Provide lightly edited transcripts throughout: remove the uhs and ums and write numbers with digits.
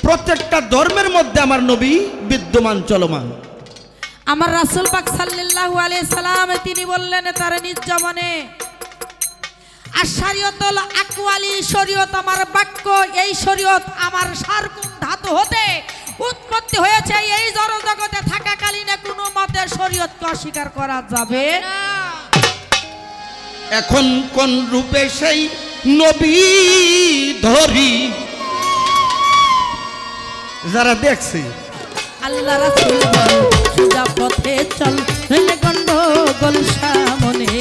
প্রত্যেকটা ধর্মের মধ্যে আমার নবী বিদ্যমান চলমান। আমার রাসূল পাক সাল্লাল্লাহু আলাইহি সাল্লাম তিনি বললেন তার নিজ জবানে, আশরিয়তুল আকওয়ালি, শরীয়ত আমার বাক্য, এই শরীয়ত আমার সারকুন ধাতু হতে উৎপত্তি হয়েছে। এই জড়জগতে থাকাকালীন কোনো মতে শরীয়তকে অস্বীকার করা যাবে না। এখন কোন রূপে সেই নবী ধরি যারা দেখছে, আল্লাহ রাসূল বল সোজা পথে চল, নইলে গন্ডগোল সামনে।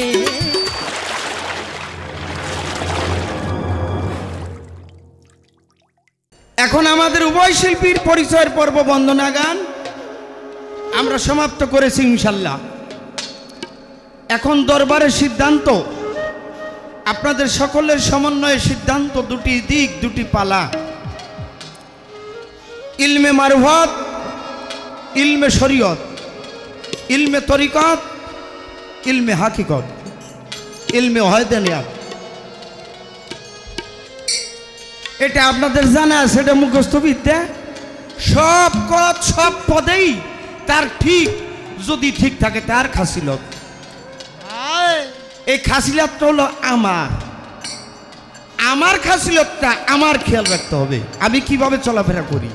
এখন আমাদের উভয় শিল্পীর পরিচয়ের পর্ব বন্দনা গান আমরা সমাপ্ত করেছি ইনশাল্লাহ। এখন দরবারের সিদ্ধান্ত, আপনাদের সকলের সমন্বয়ে সিদ্ধান্ত, দুটি দিক, দুটি পালা, ইলমে মারফত, ইলমে শরীয়ত, ইলমে তরিকত, ইলমে হাকিকত, ইলমে ওয়াহদানিয়াত। এটা আপনাদের জানা আছে, এটা মুখস্থ বিদ্যা। সব পদ সব পদেই তার ঠিক, যদি ঠিক থাকে তার খাসিলত। এই খাসিলতটা হলো আমার খাসিলতটা আমার খেয়াল রাখতে হবে। আমি কিভাবে চলাফেরা করি,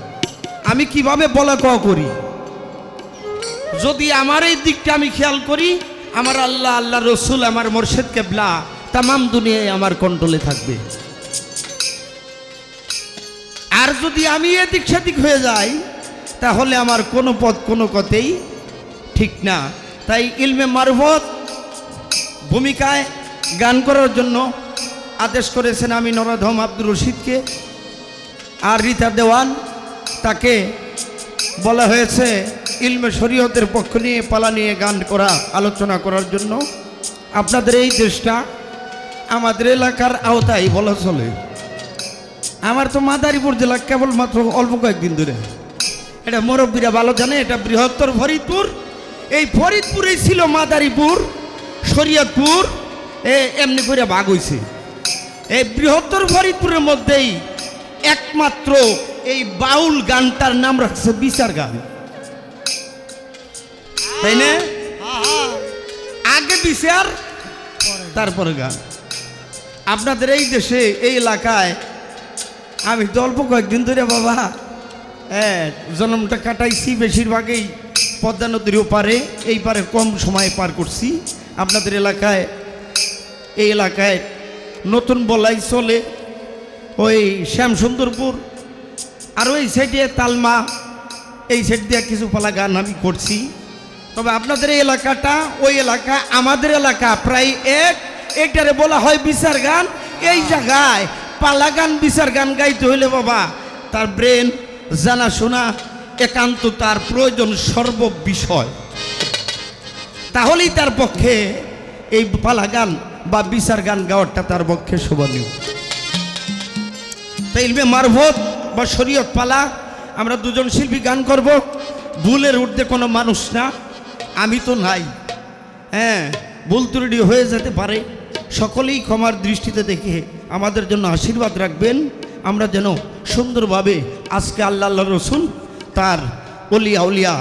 আমি কিভাবে বলা কওয়া করি, যদি আমার এই দিকটা আমি খেয়াল করি, আমার আল্লাহ, আল্লাহ রসুল, আমার মুর্শিদ কেবলা তামাম দুনিয়ায় আমার কন্ট্রোলে থাকবে। আর যদি আমি এদিক সেদিক হয়ে যাই, তাহলে আমার কোনো পথ কোনো কথাই ঠিক না। তাই ইলমে মারফত ভূমিকায় গান করার জন্য আদেশ করেছেন আমি নরাধম আব্দুর রশিদকে, আর রিতা দেওয়ান তাকে বলা হয়েছে ইলমে শরীয়তের পক্ষ নিয়ে পালা নিয়ে গান করা, আলোচনা করার জন্য। আপনাদের এই দেশটা আমাদের এলাকার আওতায় বলা চলে। আমার তো মাদারীপুর জেলা কেবলমাত্র অল্প কয়েকদিন ধরে, এটা মুরব্বীরা ভালো জানে, এটা বৃহত্তর ফরিদপুর। এই ফরিদপুরেই ছিল মাদারীপুর, শরীয়তপুর, এমনি করে ভাগ হয়েছে। এই বৃহত্তর ফরিদপুরের মধ্যেই একমাত্র এই বাউল গানটার নাম রাখছে বিচার গান, তাই না? আগে বিচার তারপরে গান। আপনাদের এই দেশে এই এলাকায় আমি তো অল্প কয়েকদিন ধরে বাবা জন্মটা কাটাইছি, বেশিরভাগই পদ্মা নদীর ওপারে, এই পারে কম সময় পার করছি। আপনাদের এলাকায়, এই এলাকায় নতুন বলাই চলে, ওই শ্যামসুন্দরপুর আর ওই সাইডে তালমা, এই সাইড দিয়ে কিছু পালা গান আমি করছি। তবে আপনাদের এই এলাকাটা ওই এলাকা আমাদের এলাকা প্রায় একটারে বলা হয় বিচার গান। এই জায়গায় পালা গান, বিচার গান গাইতে হইলে বাবা তার ব্রেন জানাশোনা একান্ত তার প্রয়োজন সর্ব বিষয়, তাহলেই তার পক্ষে এই পালা গান বা বিচার গান গাওয়াটা তার পক্ষে শোভনীয়। তাই ইলমে মারফত বা শরীয়ত পালা আমরা দুজন শিল্পী গান করব। ভুলের ঊর্ধ্বে কোনো মানুষ না, আমি তো নাই। ভুল ত্রুটি হয়ে যেতে পারে, সকলেই ক্ষমার দৃষ্টিতে দেখে আমাদের জন্য আশীর্বাদ রাখবেন। আমরা যেন সুন্দরভাবে আজকে আল্লাহ আল্লাহ রসুল, তার অলিয়া উলিয়া,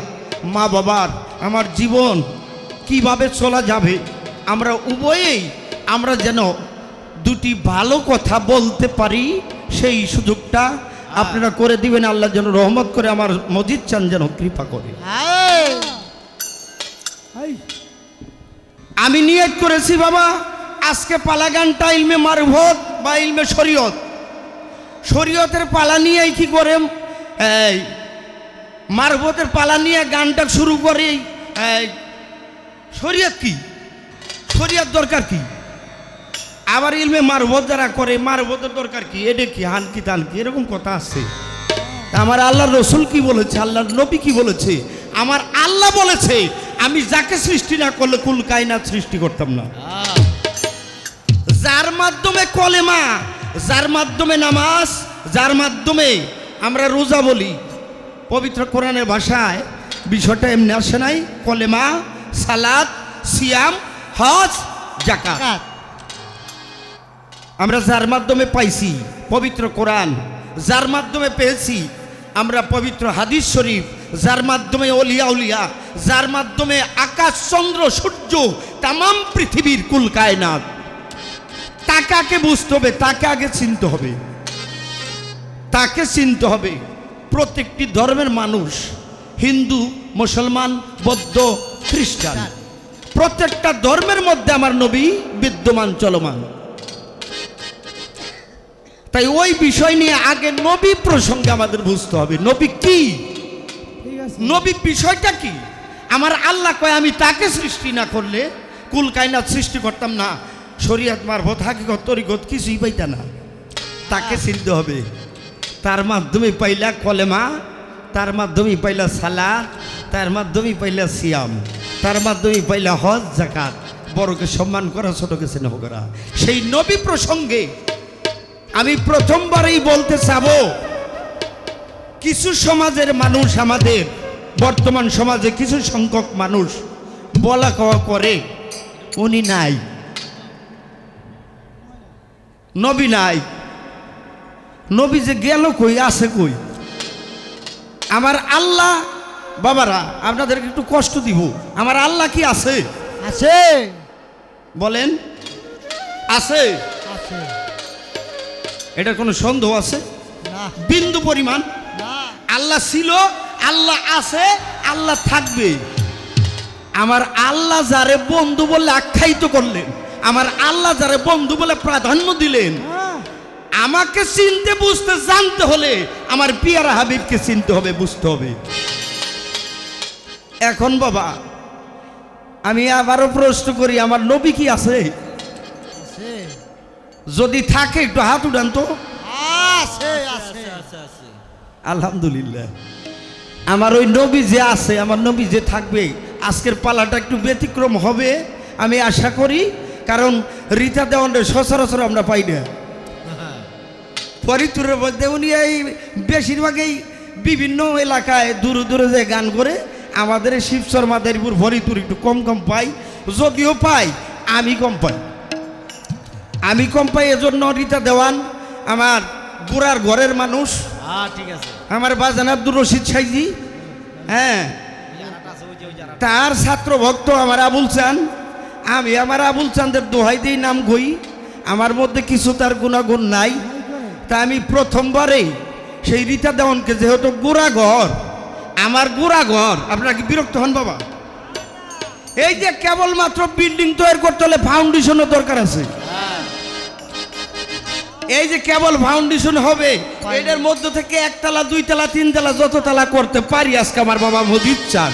মা বাবার, আমার জীবন কিভাবে চলা যাবে, আমরা উভয়েই আমরা যেন দুটি ভালো কথা বলতে পারি, সেই সুযোগটা আপনারা করে দিবেন। আল্লাহ যেন রহমত করে আমার মজিদ চান যেন কৃপা করে। আমি নিয়ত করেছি বাবা, আজকে পালা গানটা ইলমে মারফত বা ইলমে শরীয়ত, শরীয়তের পালা নিয়ে কি করে এই মারফতের পালা নিয়ে গানটা শুরু করে। শরীয়ত কি, শরীয়ত দরকার কি? আবার ইলমে মারফত যারা করে মারফতের দরকার কি? এটা কি হানকি তানকি এরকম কথা আছে? আমার আল্লাহর রসুল কি বলেছে, আল্লাহর নবী কি বলেছে? আমার আল্লাহ বলেছে আমি যাকে সৃষ্টি না করলে কুল কায়নাত সৃষ্টি করতাম না। যার মাধ্যমে কলেমা, যার মাধ্যমে নামাজ, যার মাধ্যমে আমরা রোজা বলি, পবিত্র কোরআনের ভাষায় বিষয়টা এমনি আসে নাই? কলেমা, সালাত, সিয়াম, হজ, যাকাত, আমরা যার মাধ্যমে পাইছি পবিত্র কোরআন, যার মাধ্যমে পেয়েছি আমরা পবিত্র হাদিস শরীফ, যার মাধ্যমে অলিয়া উলিয়া, যার মাধ্যমে আকাশ চন্দ্র সূর্য তামাম পৃথিবীর কুল কায়নাত, তাকে আগে বুঝতে হবে, তাকে আগে চিনতে হবে, তাকে চিনতে হবে। প্রত্যেকটি ধর্মের মানুষ, হিন্দু, মুসলমান, বৌদ্ধ, খ্রিস্টান, প্রত্যেকটা ধর্মের মধ্যে আমার নবী বিদ্যমান, চলমান। তাই ওই বিষয় নিয়ে আগে নবী প্রসঙ্গে আমাদের বুঝতে হবে, নবী কি, নবী বিষয়টা কি। আমার আল্লাহ কয় আমি তাকে সৃষ্টি না করলে কুল কায়নাত সৃষ্টি করতাম না, শরীয়ত মারফত হাকিকত তরিকত কিছুই পাইতা না। তাকে চিনতে হবে, তার মাধ্যমে পাইলা কলেমা, তার মাধ্যমে পাইলা সালাত, তার মাধ্যমে পাইলা সিয়াম, তার মাধ্যমে পাইলা হজ যাকাত, বড়কে সম্মান করা, ছোটকে স্নেহ করা। সেই নবী প্রসঙ্গে আমি প্রথমবারই বলতে চাবো, কিছু সমাজের মানুষ, আমাদের বর্তমান সমাজে কিছু সংখ্যক মানুষ বলা কওয়া করে উনি নাই, নবী নাই, নবী যে গেল কই, আছে কই। আমার আল্লাহ, বাবারা আপনাদেরকে একটু কষ্ট দিব, আমার আল্লাহ কি আছে? আছে, বলেন আছে? আছে, এটার কোনো সন্দেহ আছে? না, বিন্দু পরিমাণ? না। আল্লাহ ছিল, আল্লাহ আছে, আল্লাহ থাকবে। আমার আল্লাহ যারে বন্ধু বলে আখ্যায়িত করলেন, আমার আল্লাহ যারে বন্ধু বলে প্রাধান্য দিলেন, হ্যাঁ, আমাকে চিনতে বুঝতে জানতে হলে আমার পিয়ারা হাবিবকে চিনতে হবে, বুঝতে হবে। এখন বাবা আমি আবারও প্রশ্ন করি, আমার নবী কি আছে? আছে, যদি থাকে একটু হাত উঠান তো। আছে, আছে। আলহামদুলিল্লাহ, আমার ওই নবী যে আছে, আমার নবী যে থাকবে। আজকের পালাটা একটু ব্যতিক্রম হবে আমি আশা করি, কারণ রীতা দেওয়ানের সচরাচর আমরা পাই না। ফরিদপুরের মধ্যে উনি এই বেশিরভাগই বিভিন্ন এলাকায় দূরে দূরে যে গান করে, আমাদের এই শিবচর, মাদারীপুর, ফরিদপুর একটু কম কম পাই, যদিও পাই আমি কম পাই, আমি কম পাই। এজন্য রীতা দেওয়ান আমার বুড়ার ঘরের মানুষ, ঠিক আছে। আমার বাজান আব্দুর রশিদ সাইজি, হ্যাঁ, তার ছাত্র ভক্ত আমার আবুল চান। আমি আমার আবুল চাঁদের দোহাই দিই নাম গই, আমার মধ্যে কিছু তার গুণাগুণ নাই। তা আমি প্রথমবারেই সেই রীতা দেওয়ানকে, যেহেতু গুড়াঘর, আমার গুড়াঘর, আপনারা কি বিরক্ত হন বাবা? এই যে কেবলমাত্র বিল্ডিং তৈরি করতে হলে ফাউন্ডেশনের দরকার আছে, এই যে কেবল ফাউন্ডেশন হবে, এটার মধ্য থেকে একতলা, দুইতলা, তিনতলা, যত তলা করতে পারি আজকে আমার বাবা মজিদ চান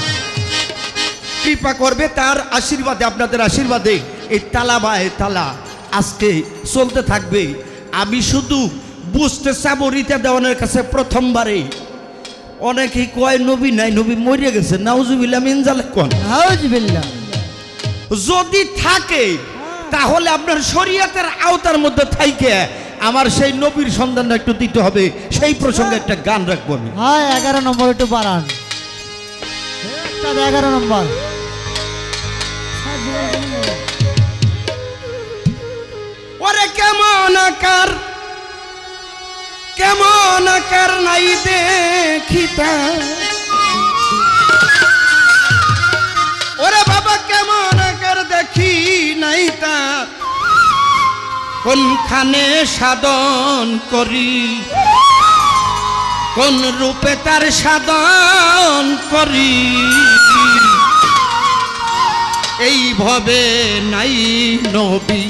কৃপা করবে, তার আশীর্বাদে, আপনাদের আশীর্বাদে এই তালা বা এই তালা আজকে চলতে থাকবে। আমি শুধু বুঝতে চাবো রীতা দেওয়ানের কাছে প্রথমবারে, অনেকেই কয় নবী নাই, নবী মরে গেছে, নাউজুবিল্লাহ মিন যালিক কোন। নাউজুবিল্লাহ। যদি থাকে তাহলে আপনার শরীয়তের আওতার মধ্যে থাইকে আমার সেই নবীর সন্ধানটা একটু দিতে হবে, সেই প্রসঙ্গে একটা গান রাখবো আমি। হ্যাঁ, 11 নম্বর একটু বাড়ান, 11 নম্বর। ওরে কেমন আকার, কেমন আকার নাই দেখিতা, ওরে বাবা কেমন আকার দেখি নাই তা, কোনখানে সাধন করি, কোন রূপে তার সাধন করি, এইভাবে নাই নবী,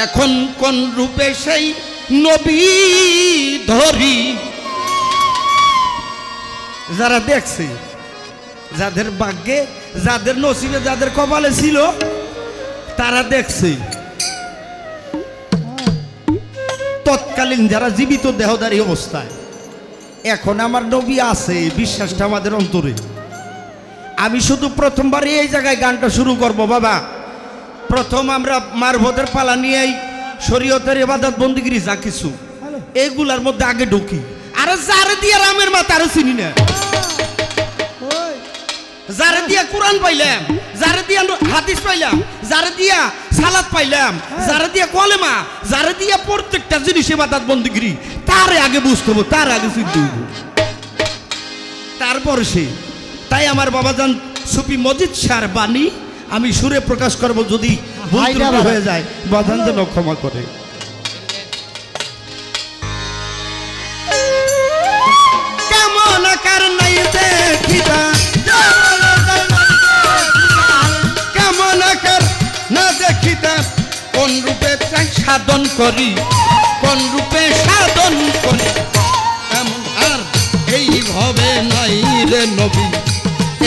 এখন কোন রূপে সেই নবী ধরি। যারা দেখছে, যাদের ভাগ্যে, যাদের নসিবে, যাদের কপালে ছিল, তারা দেখছে। তৎকালীন যারা জীবিত দেহদারী অবস্থায়, এখন আমার নবী আছে, বিশ্বাসটা আমাদের অন্তরে। আমি শুধু প্রথমবারই এই জায়গায় গানটা শুরু করব বাবা। প্রথম আমরা মারফতের পালা নিয়েই শরীয়তের ইবাদত বন্দিগিরি যা কিছু, এইগুলার মধ্যে আগে ঢুকি। আরে যারে দিয়া রামের মা তারে চিনি না, যারে দিয়া কোরআন পাইলাম, যারে দিয়া হাদিস পাইলাম, যারে দিয়া সালাত পাইলাম, যারে দিয়া কলেমা, যারে দিয়া প্রত্যেকটা জিনিস ইবাদত বন্দিগিরি, তার আগে বুঝতে হবে, তার আগে চিনতে হবে, তারপর সে। তাই আমার বাবাজান সুফি মজিদ শাহর বাণী আমি সুরে প্রকাশ করব, যদি ভুল ত্রুটি হয়ে যায় বাবাজান যেন ক্ষমা করে। কেমন আকার নাই দেখিতা, কেমন আকার না দেখিতা, কোন রূপে সাধন করি, কোন রূপে সাধন করি, এমন আর এইভাবে নাই রে নবী,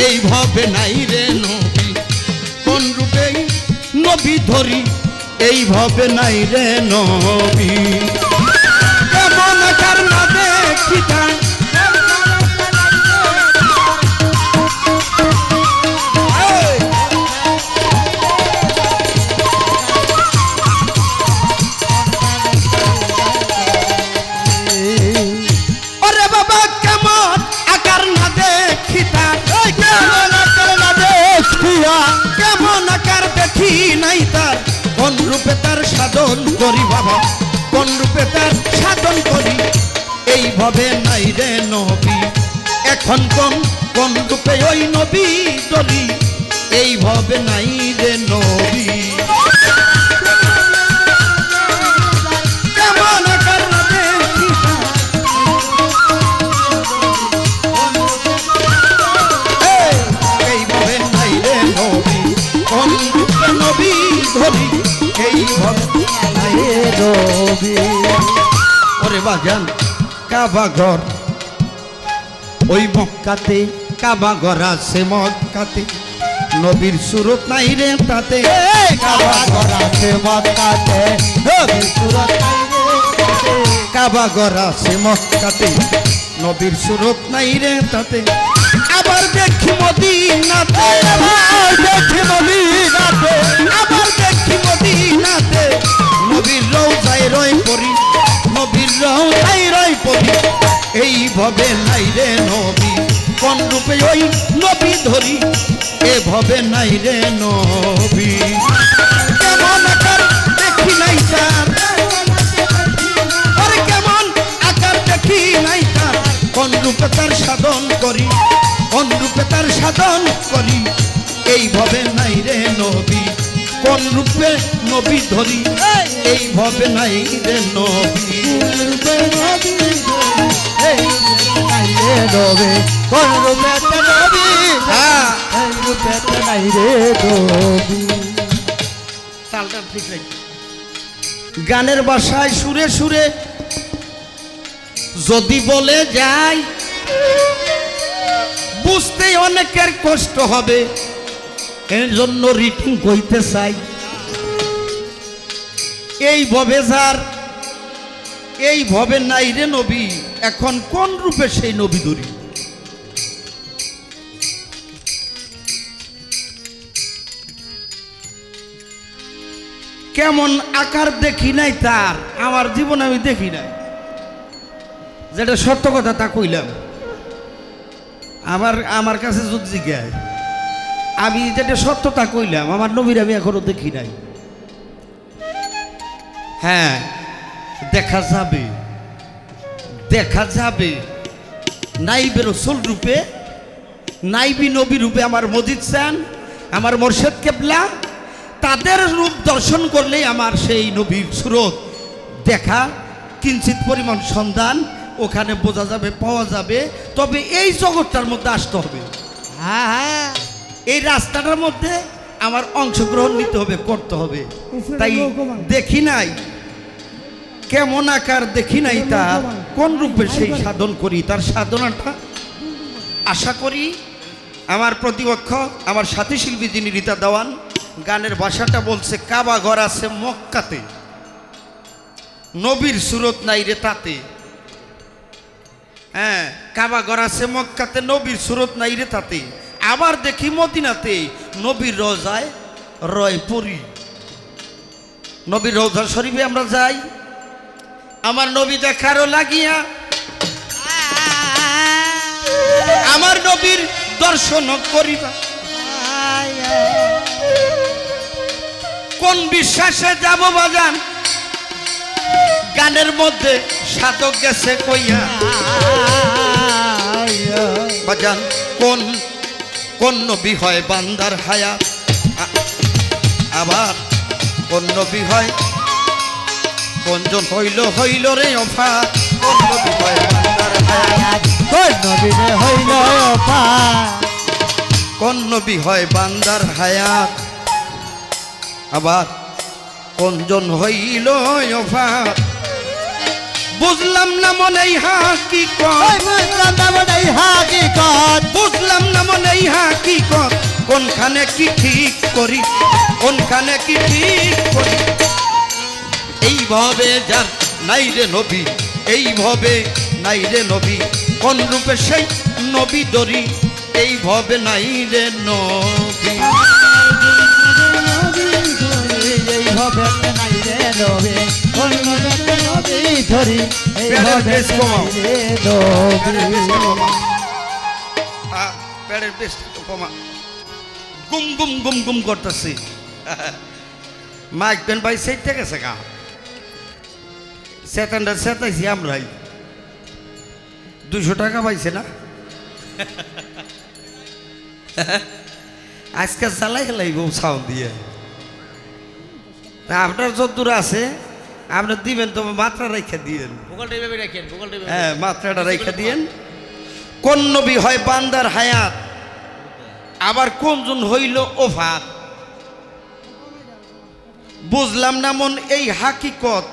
এইভাবে নাই রে নবী, কোন রূপে নবী ধরি, এইভাবে নাই রে নবী। কেমন আকার না দেখিতা, কেমন আকার দেখি নাই তার, কোন রূপে তার সাধন করি বাবা, কোন রূপে তার সাধন করি, এইভাবে নাই রে নবী। এখন কোন কোন রূপে ওই নবী ধরি, এইভাবে নাই রে নবী। কেমন আকার না দেখি, এইভাবে নাই রে নবী, কোন রূপে নবী ধরি, এইভাবে নাই রে নবী। ওরে বাজান কাবা ঘর ওই মক্কাতে, কাবা ঘর আছে মক্কাতে, নবীর সুরত নাই রে তাতে, কাবা ঘর আছে মক্কাতে, নবীর সুরত নাই রে তাতে, কাবা ঘর আছে মক্কাতে, নবীর সুরত নাই রে তাতে। আবার দেখি মদিনাতে, আবার দেখি মদিনাতে, আবার দেখি মদিনাতে, নবীর রওজায় রয় পড়ি, নবীর রওজায় রয় পড়ি, এইভাবে নাই রে নবী, কোন রূপে ওই নবী ধরি, এভাবে নাই রে নবী। কেমন আকার দেখি নাই তার, আরে কেমন আকার দেখি নাই তার, কোন রূপে তার সাধন করি, কোন রূপে তার সাধন করি, এইভাবে নাই রে নবী, কোন রূপে নবী ধরি, এইভাবে নাই রে নবী। কোন রূপে নবী, হ্যাঁ এই রূপে নাই রে নবী। তালটা ঠিক নাই, গানের ভাষায় সুরে সুরে যদি বলে যাই, বুঝতে অনেকের কষ্ট হবে, এর জন্য রিটিং কইতে চাই। এইভাবে যার, এইভাবে নাই রে নবী, এখন কোন রূপে সেই নবী ধরি। কেমন আকার দেখি নাই তার, আমার জীবনে আমি দেখি নাই, যেটা সত্য কথা তা কইলাম। আমার কাছে যদি জিজ্ঞাসা, আমি যেটা সত্য তা কইলাম, আমার নবীর আমি এখনো দেখি নাই। হ্যাঁ দেখা যাবে, দেখা যাবে, নাইবে রসুল রূপে, নাইবি নবী রূপে আমার মজিদ চান, আমার মোর্শেদ কেবলা, তাদের রূপ দর্শন করলেই আমার সেই নবীর সুরত দেখা কিঞ্চিত পরিমাণ সন্ধান ওখানে বোঝা যাবে, পাওয়া যাবে। তবে এই জগৎটার মধ্যে আসতে হবে, এই রাস্তাটার মধ্যে আমার অংশগ্রহণ নিতে হবে, করতে হবে। তাই দেখি নাই, কেমন আকার দেখি নাই তার, কোন রূপে সেই সাধন করি, তার সাধনাটা আশা করি আমার প্রতিপক্ষ আমার সাথী শিল্পী যিনি রীতা দেওয়ান, গানের ভাষাটা বলছে কাবা ঘর আছে মক্কাতে, নবীর সুরত নাই রে তাতে। হ্যাঁ কাবা ঘর আছে মক্কাতে, নবীর সুরত নাই রে তাতে, আবার দেখি মদিনাতে, নবীর রওজায় রয় পড়ি। নবীর রওজা শরীফে আমরা যাই, আমার নবী দেখারও লাগিয়া, আমার নবীর দর্শন করিবা, কোন বিশ্বাসে যাব বাজান, গানের মধ্যে সাধক গেছে কইয়া বাজান কোন কোন নবী হয় বান্দার হায়াত আবার কোন নবী হয় কোনজন হইল রে অফাত কোন নবী হয় বান্দার হায়াত কোন নবী হইল কোন নবী হয় বান্দার হায়াত আবার কোনজন হইল অফাত বুঝলাম না মনেই হাকিকত বুঝলাম না মনেই হাকিকত বুঝলাম না মনেই হাকিকত কোনখানে কি ঠিক করি কোনখানে কি ঠিক করি এইভাবে যার নাই রে নবী এইভাবে নাই রে নবী কোন রূপে সেই নবী ধরি এইভাবে নাই রে নবী এইভাবে নাই রে নবী কোন নবী ধরি এইভাবে নাই রে নবী পেড়ের বেশ কমা গুম গুম গুম গুম করতেছি মাইক পেন ভাই সেইটা গেছে গা সেকেন্ডার সেটাইছি আমরাই 200 টাকা পাইছে না আজকে চালাই লাগব সাউন্ড দিয়ে তা আপনার যদ্দূর আছে আপনি দিবেন তো মাত্রা রেখে দিয়েন হ্যাঁ মাত্রাটা রেখে দিয়েন কোন নবী হয় বান্দার হায়াত আবার কোনজন হইল ওফাত বুঝলাম না মন এই হাকিকত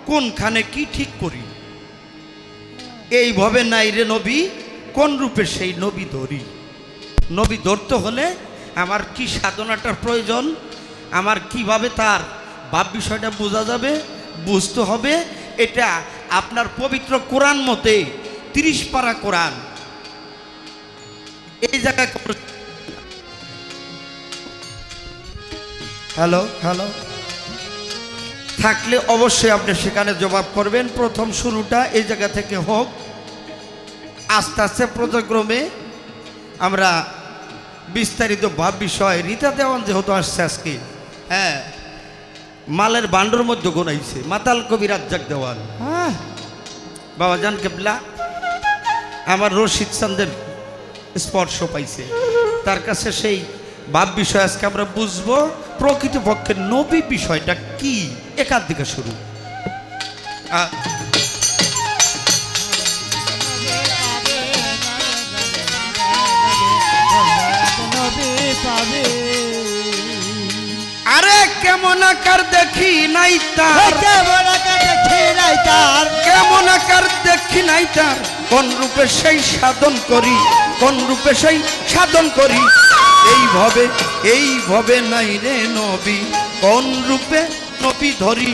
কোনখানে কি ঠিক করি এইভাবে নাই রে নবী কোন রূপে সেই নবী ধরি নবী ধরতে হলে আমার কি সাধনাটার প্রয়োজন আমার কিভাবে তার ভাব বিষয়টা বোঝা যাবে বুঝতে হবে এটা আপনার পবিত্র কোরআন মতে 30 পারা কোরআন এই জায়গায় হ্যালো হ্যালো থাকলে অবশ্যই আপনি সেখানে জবাব করবেন প্রথম শুরুটা এই জায়গা থেকে হোক আস্তে আস্তে পর্যায়ক্রমে আমরা বিস্তারিত ভাব বিষয় রীতা দেওয়ান যেহেতু আসছে আজকে হ্যাঁ মালের বান্ডর মধ্যে গোনাইছে মাতাল কবি রাজ্জাক দেওয়ান বাবা জান কেবলা আমার রশিদ চান্দের স্পর্শ পাইছে তার কাছে সেই ভাব বিষয় আজকে আমরা বুঝবো প্রকৃতপক্ষে নবী বিষয়টা কি একার দিকে শুরু আরে কেমন আকার দেখি নাই তার কেমন আকার দেখি নাই তার কেমন আকার দেখি নাই তার কোন রূপে সেই সাধন করি কোন রূপে সেই সাধন করি এইভাবে নাই রে নবী কোন রূপে নবী ধরি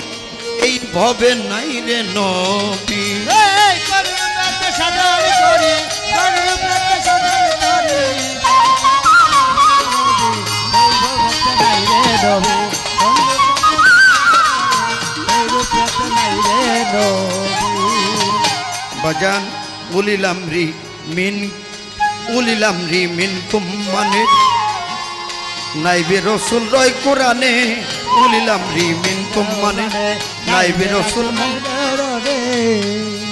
এইভাবে নাই রে নবী এই কোন রূপে সাধন করি কোন রূপে সাধন করি এইভাবে নাই রে নবী এই রূপে নাই রে নবী বাজান উলিলাম রি মিনকুম মানে নাইবে রসুল রয় কোরআনে উলিলাম রি মিনকুম মানে নাইবে রসুল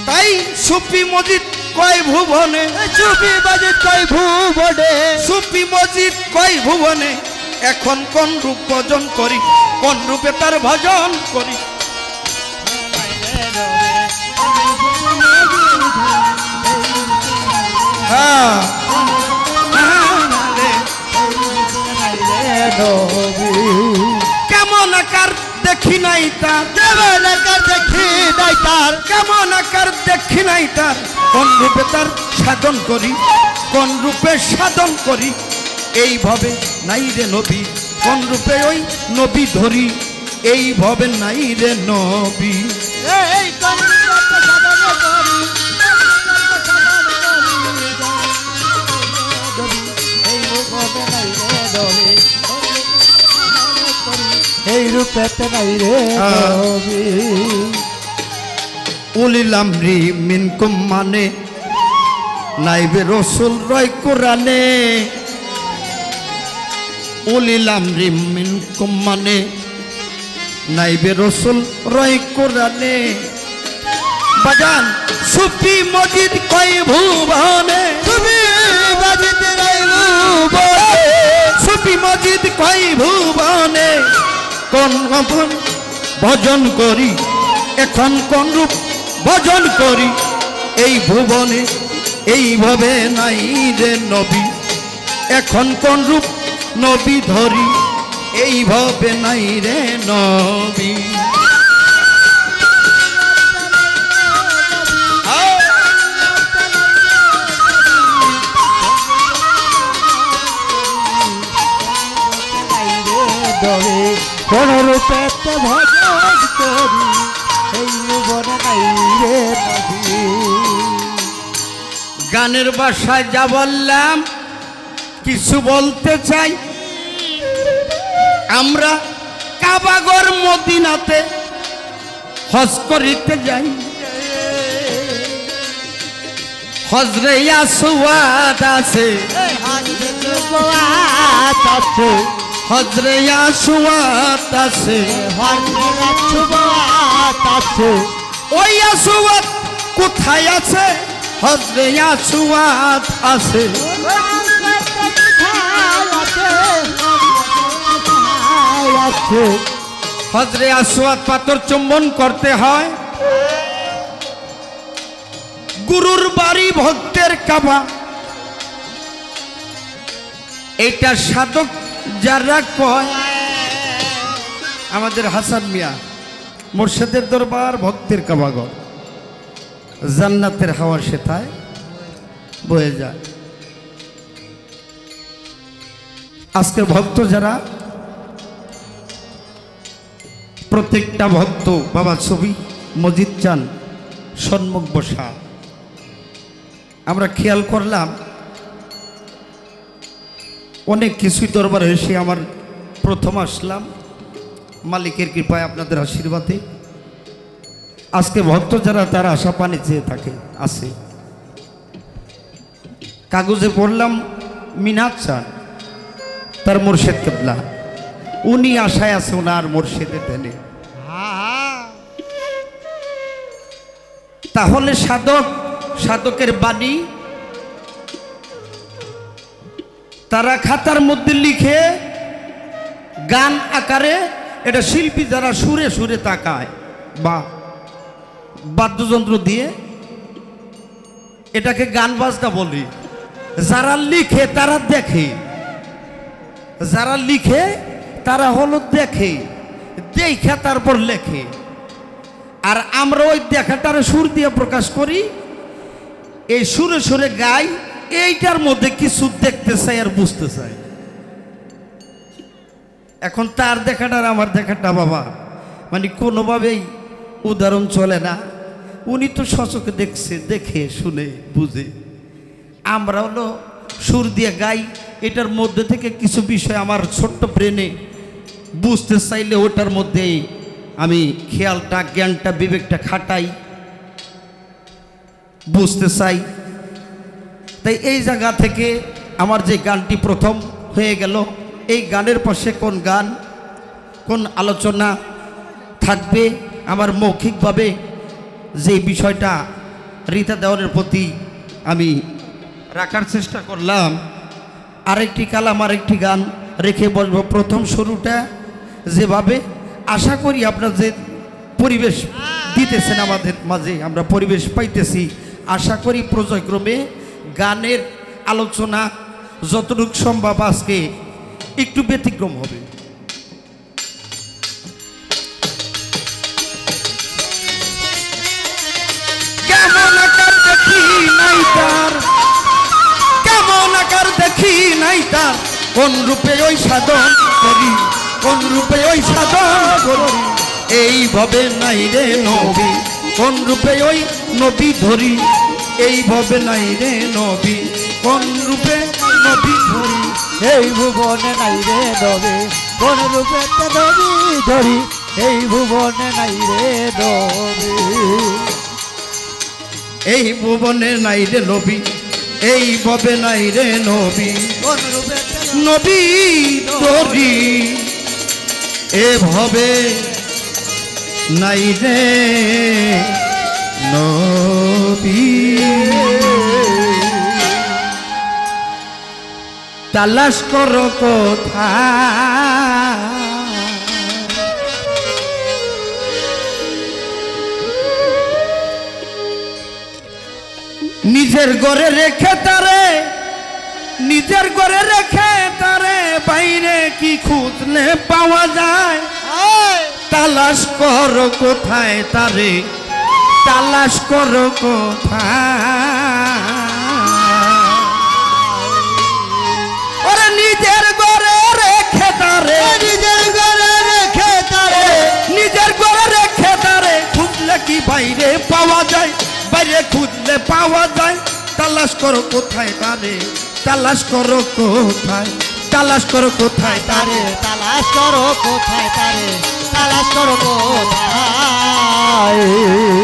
তাই সুফি মজিদ কয় ভুবনে সুফি মজিদ কয় ভুবনে সুফি মজিদ কয় ভুবনে এখন কোন রূপ ভজন করি কোন রূপে তার ভজন করি হ্যাঁ কেমন আকার দেখি নাই তার কেমন আকার দেখি নাই তার কেমন আকার দেখি নাই তার কোন রূপে তার সাধন করি কোন রূপে সাধন করি এইভাবে নাই রে নবী কোন রূপে ওই নবী ধরি এইভাবে নাই রে নবী এই কোন রূপে সাধন করি এই রূপে নাই রে নবী উলিলাম রি মিনকুম মানে নাইবে রসুল রয় কোরআনে উলিলাম রি মিনকুম মানে নাইবে রসুল রয় কোরআনে বাজান সুফি মজিদ কয় ভুবনে তুমি বাজিতে রইবো সুফি মজিদ কয় ভুবনে কোন রূপ ভজন করি এখন কোন রূপ ভজন করি এই ভুবনে এইভাবে নাই রে নবী এখন কোন রূপ নবী ধরি এইভাবে নাই রে নবী কোন রূপে ভজন করি এই ভুবনে নাই রে নবী গানের ভাষায় যা বললাম কিছু বলতে চাই আমরা কাবাগর মদিনাতে হজ করিতে যাই হজরে আসওয়াদ আছে হজরে আসওয়াদ আছে ওই আসওয়াদ কোথায় আছে হজরে আসওয়াদ আছে হজরে আসওয়াদ পাথর চুম্বন করতে হয় গুরুর বাড়ি ভক্তের কাবা এটা সাধক যারা কয় আমাদের হাসান মিয়া মুর্শিদের দরবার ভক্তের কাবাগর জান্নাতের হাওয়া সেথায় বয়ে যায় আজকের ভক্ত যারা প্রত্যেকটা ভক্ত বাবা ছবি মজিদ চান সম্মুখ বসা আমরা খেয়াল করলাম অনেক কিছুই দরবার এসে আমার প্রথম আসলাম মালিকের কৃপায় আপনাদের আশীর্বাদে আজকে ভক্ত যারা তারা আশা পানি চেয়ে থাকে আছে কাগজে পড়লাম মিনাত চান তার মুর্শিদ কেবলা উনি আশায় আছে ওনার মুর্শিদের ধ্যানে তাহলে সাধকের বাণী তারা খাতার মধ্যে লিখে গান আকারে এটা শিল্পী যারা সুরে সুরে তাকায় বা বাদ্যযন্ত্র দিয়ে এটাকে গান বাজনা বলি যারা লিখে তারা দেখে যারা লিখে তারা হলো দেখে দেখে তারপর লেখে আর আমরা ওই দেখাটারে সুর দিয়ে প্রকাশ করি এই সুরে সুরে গাই এইটার মধ্যে কিছু দেখতে চাই আর বুঝতে চাই এখন তার দেখাটা আর আমার দেখাটা বাবা মানে কোনোভাবেই উদাহরণ চলে না উনি তো সচকে দেখছে দেখে শুনে বুঝে আমরা হলো সুর দিয়ে গাই এটার মধ্যে থেকে কিছু বিষয় আমার ছোট্ট ব্রেনে বুঝতে চাইলে ওটার মধ্যেই আমি খেয়ালটা জ্ঞানটা বিবেকটা খাটাই বুঝতে চাই তাই এই জায়গা থেকে আমার যে গানটি প্রথম হয়ে গেল এই গানের পাশে কোন গান কোন আলোচনা থাকবে আমার মৌখিকভাবে যে বিষয়টা রীতা দেওয়ানের প্রতি আমি রাখার চেষ্টা করলাম আরেকটি কালাম আরেকটি গান রেখে বলবো প্রথম শুরুটা যেভাবে আশা করি আপনার যে পরিবেশ দিতেছেন আমাদের মাঝে আমরা পরিবেশ পাইতেছি আশা করি পর্যায়ক্রমে গানের আলোচনা যতটুকু সম্ভব আজকে একটু ব্যতিক্রম হবে কেমন আকার দেখি নাই তার কেমন আকার দেখি নাই তার কোন রূপে ওই সাধন করি কোন রূপে ওই সাধন করি এইভাবে নাই রে নবী কোন রূপে ওই নবী ধরি এইভাবে নাই রে নবী কোন রূপে নবী ধরি এই ভুবনে নাই রে নবী কোন রূপে নবী ধরি এই ভুবনে নাই রে নবী এই ভুবনে নাই রে নবী এইভাবে নাই রে নবী কোন রূপে নবী ধরি এভাবে নাই রে নবী তালাশ করো কোথায় নিজের ঘরে রেখে তারে নিজের ঘরে রেখে তারে বাইরে কি খুঁজলে পাওয়া যায় তালাশ করো কোথায় তারে তালাশ করো কোথায় ওরে নিজের ঘরে রেখে তারে নিজের ঘরে রেখে তারে নিজের ঘরে রেখে তারে খুঁজলে কি বাইরে পাওয়া যায় বাইরে খুঁজলে পাওয়া যায় তালাশ করো কোথায় তারে তালাশ করো কোথায় তালাশ করো কোথায় তারে তালাশ করো কোথায় তারে তালাশ করো কোথায়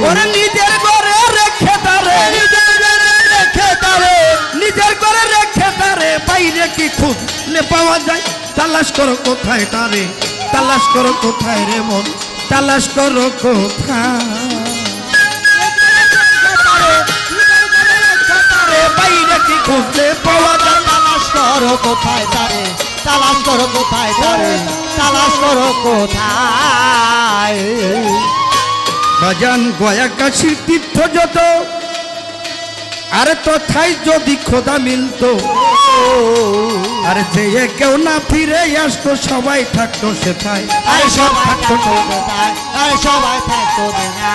ওরে নিজের ঘরে রেখে তারে নিজের ঘরে রেখে তারে নিজের ঘরে রেখে তারে বাইরে কি খুঁজলে পাওয়া যায় তালাশ করো কোথায় তারে তালাশ করো কোথায় রে মন তালাশ করো কোথায় বাইরে কি খুঁজলে পাওয়া যায় তালাশ করো কোথায় তারে তালাশ করো কোথায় তারে তালাশ করো কোথায় বাজান গয়া কাশির তীর্থ যত আরে তথায় যদি খোদা মিলতো আরে যে কেউ না ফিরে আসতো সবাই থাকতো সেথায় আরে সব থাকতো কোথায় আরে সবাই থাকতো না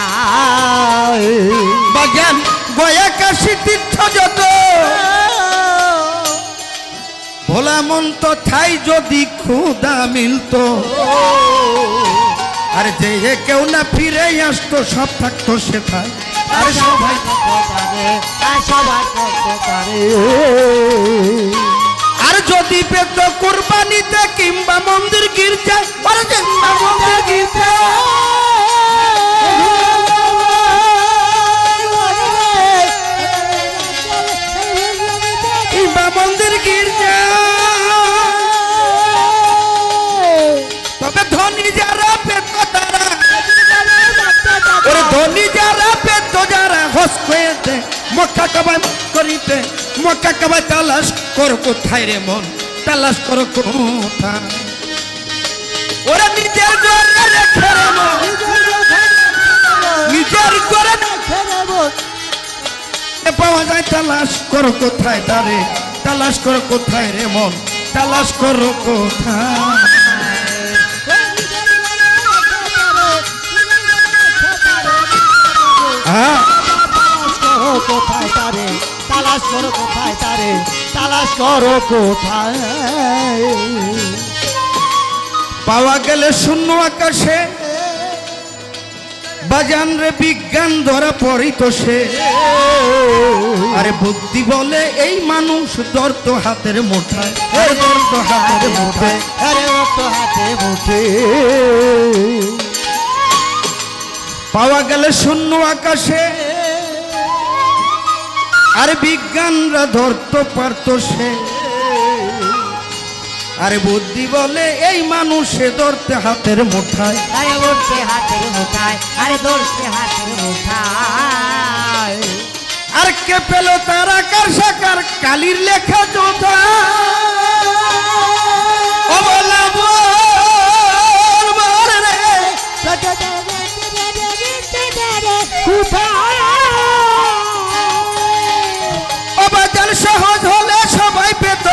বাজান গয়া কাশি তীর্থ যত ভোলা মন তথায় যদি খোদা মিলতো আরে যে কেউ না ফিরে আসতো সব থাকতো সেথায় আরে সবাই সবাই থাকতে পারে আর যদি পেত কুরবানিতে কিংবা মন্দির গির্জায় আরে কিংবা মন্দির গির্জায় কিংবা মন্দির গির্জায় তবে ধনী যারা পেত তারা ওরে ধনী যারা পেত যারা হস করেতে মক্কা কাবা করিতে মক্কা কাবা তালাশ করো কোথায় রে মন তালাশ করো কোথায় ওরা নিজের ঘরে রেখে রে মন নিজের ঘরে পাওয়া যায় তালাশ করো কোথায় তারে তালাশ করো কোথায় রে মন তালাশ করো কোথায় হ্যাঁ কোথায় তারে তালাশ করো কোথায় তারে তালাশ করো কোথায় পাওয়া গেলে শূন্য আকাশে বাজান রে বিজ্ঞান ধরা পড়িত সে আরে বুদ্ধি বলে এই মানুষ ধরত হাতের মুঠায় আরে ধরত হাতের মুঠায় আরে তো হাতে মুঠে পাওয়া গেলে শূন্য আকাশে আরে বিজ্ঞানরা ধরতে পারত সে আরে বুদ্ধি বলে এই মানুষে ধরতে হাতের মুঠায় আরে উঠতে হাতের মুঠায় আরে ধরতে হাতের মুঠায় আর কে পেল তার আকার সাকার কালির লেখা যোধা ও বলা বল রে ও বাজার সহজ হলে সবাই পেত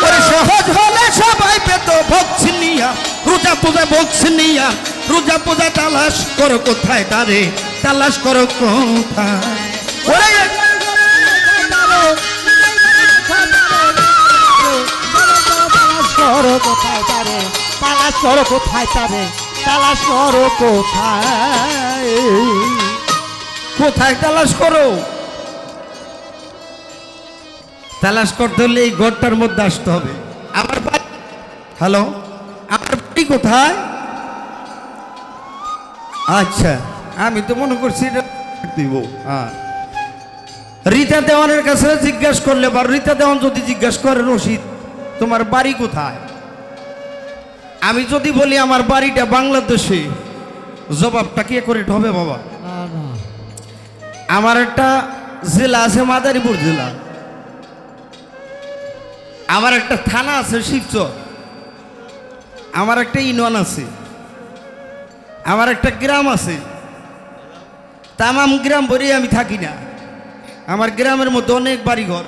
ওরে সহজ হলে সবাই পেত ভক্তি নিয়া রোজা পূজা ভক্তি নিয়া রোজা পূজা তালাশ করো কোথায় তারে তালাশ করো কোথায় ওরে করো কোথায় তারে তালাশ করো কোথায় তারে তালাশ করো কোথায় কোথায় তালাশ করো তালাশ করতে হলে এই ঘরটার মধ্যে আসতে হবে আমার বাড়ি হ্যালো আমার বাড়ি কোথায় আচ্ছা আমি তো মনে করছি এটা দিব হ্যাঁ রীতা দেওয়ানের কাছে জিজ্ঞাসা করলে বা রীতা দেওয়ান যদি জিজ্ঞাসা করে রশিদ তোমার বাড়ি কোথায় আমি যদি বলি আমার বাড়িটা বাংলাদেশে জবাবটা কে করে হবে বাবা আমার একটা জেলা আছে মাদারীপুর জেলা, আমার একটা থানা আছে শিবচর, আমার একটা ইউনিয়ন আছে, আমার একটা গ্রাম আছে। তামাম গ্রাম ভরে আমি থাকি না। আমার গ্রামের মধ্যে অনেক বাড়িঘর,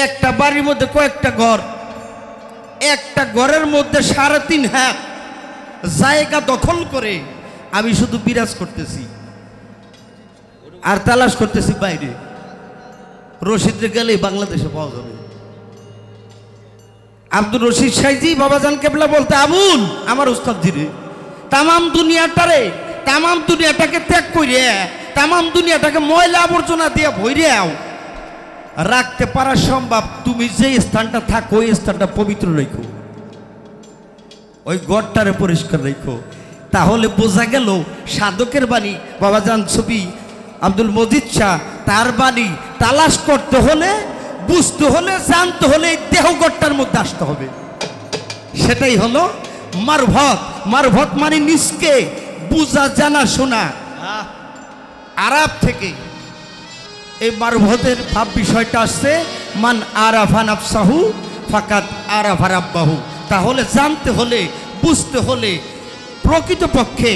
একটা বাড়ির মধ্যে কয়েকটা ঘর, একটা ঘরের মধ্যে 3.5 হাত জায়গা দখল করে আমি শুধু বিরাজ করতেছি আর তালাশ করতেছি বাইরে। রশিদে গেলেই বাংলাদেশে পাওয়া যাবে। আব্দুর রশিদ সাইজি বাবাজান কেবলা বলতে, আবুল আমার উস্তাদ জিরে, তামাম দুনিয়াটাকে ত্যাগ করে, তামাম দুনিয়াটাকে ময়লা আবর্জনা দিয়ে ভইরেও রাখতে পারা সম্ভব। তুমি যে স্থানটা থাকো ওই স্থানটা পবিত্র রেখো, ওই ঘরটারে পরিষ্কার রেখো। তাহলে বোঝা গেল সাধকের বাণী বাবাজান ছবি আব্দুল মজিদ শাহ, তার বাণী তালাশ করতে হলে, বুঝতে হলে, জানতে হলে এই দেহগড়টার মধ্যে আসতে হবে। সেটাই হলো মারফত। মারফত মানে নিজকে বুঝা, জানা, শোনা। আরব থেকে এই মারফতের ভাব বিষয়টা আসছে, মান আরাফা নাফসাহু ফাকাত আরাফা রাব্বাহু। তাহলে জানতে হলে, বুঝতে হলে, প্রকৃতপক্ষে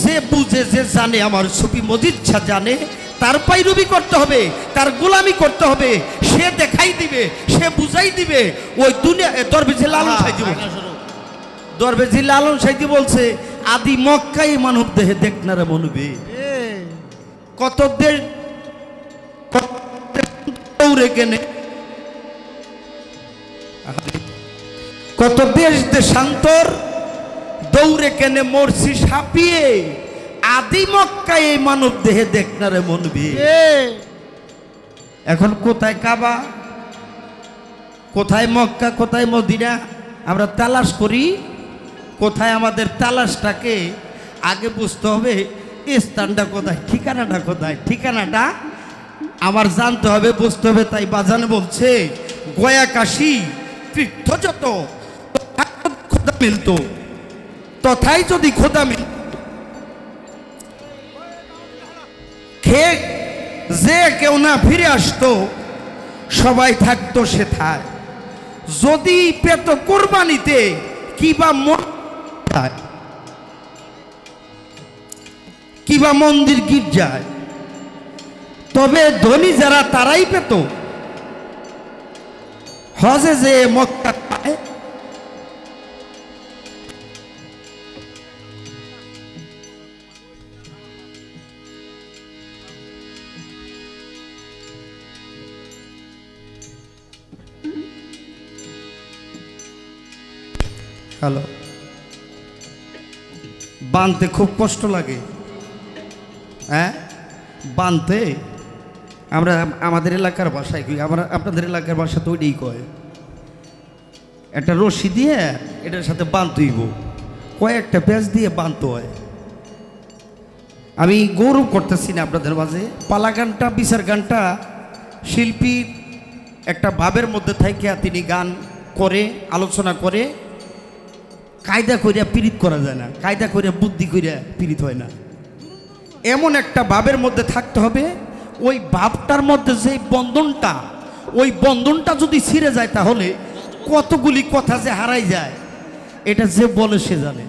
যে বুঝে, যে জানে, আমার ছবি মজিদ শাহ জানে, তার পাইরবি করতে হবে, তার গোলামি করতে হবে। সে দেখাই দিবে, সে বুঝাই দিবে। ওই দুনিয়া দরবেজি লালন সাইজি বলছে, দরবেজি লালন সাইজি বলছে, আদি মক্কাই মানব দেহে দেখনারে মনবে। কত দেশ দৌড়ে কেনে, কত দেশ দেশান্তর দৌড়ে কেনে মরছি সাপিয়ে, আদি মক্কায় এই মানব দেহে দেখনারে মনবি। এখন কোথায় কাবা, কোথায় মক্কা, কোথায় মদিনা আমরা তালাশ করি। কোথায় আমাদের তালাশটাকে আগে বুঝতে হবে, স্থানটা কোথায়, ঠিকানাটা কোথায়। ঠিকানাটা আমার জানতে হবে, বুঝতে হবে। তাই বাজানে বলছে, গয়া কাশি তীর্থ যত খোদা মিলত, তথায় যদি খোদা মিলত, খেয়ে যে কেউ না ফিরে আসতো, সবাই থাকতো সেথায়। যদি পেত কোরবানিতে কিবা কিবা মন্দির গির্জায়, তবে ধনী যারা তারাই পেত। হজে যে মক্কা পায়, হ্যালো, বানতে খুব কষ্ট লাগে। হ্যাঁ, বানতে আমরা আমাদের এলাকার ভাষায় কই, আমরা আপনাদের এলাকার ভাষা তো ওইটাই কয়। একটা রশি দিয়ে এটার সাথে বানতে হইব, কয়েকটা পেঁচ দিয়ে বানতে হয়। আমি গৌরব করতেছি না আপনাদের মাঝে। পালা গানটা, বিচার গানটা শিল্পীর একটা ভাবের মধ্যে থেকে তিনি গান করে, আলোচনা করে। কায়দা করিয়া পীড়িত করা যায় না, কায়দা করিয়া বুদ্ধি করিয়া পীড়িত হয় না। এমন একটা ভাবের মধ্যে থাকতে হবে, ওই ভাবটার মধ্যে যে বন্ধনটা, ওই বন্ধনটা যদি ছিঁড়ে যায় তাহলে কতগুলি কথা যে হারাই যায়, এটা যে বলে সে জানে।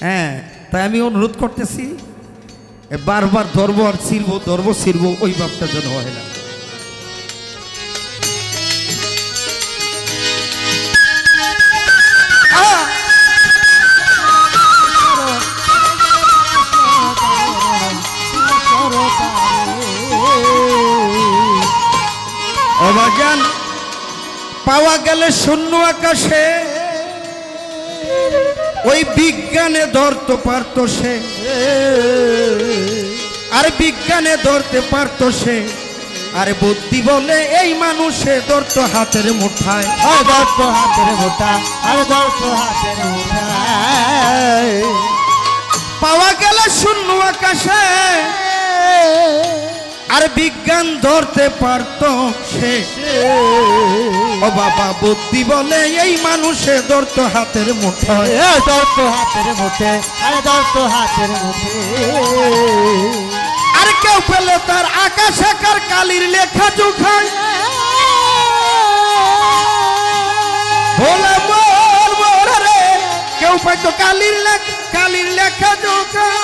হ্যাঁ, তাই আমি অনুরোধ করতেছি, বারবার ধর্ম আর ছিড়বো, ধর্ম ছিড়বো, ওই ভাবটা যেন হয় না। অবাগান পাওয়া গেলে শূন্য আকাশে, ওই বিজ্ঞানে ধরতে পারত সে, আর বিজ্ঞানে ধরতে পারত সে, আরে বুদ্ধি বলে এই মানুষে ধরত হাতের মুঠায়, ধরত হাতের মুঠা, আর ধরত হাতের মুঠায়। পাওয়া গেলে শূন্য আকাশে, আর বিজ্ঞান ধরতে পারত সে, ও বাবা বুদ্ধি বলে এই মানুষে ধরত হাতের মুঠোয় এ ধরত হাতের মুঠে আরে ধরত হাতের মুঠে আর কেউ পেলে তার আকাশ আকার কালির লেখা জোখায় বলে বল বল রে কেউ পাইতো কালির লেখা জোখায়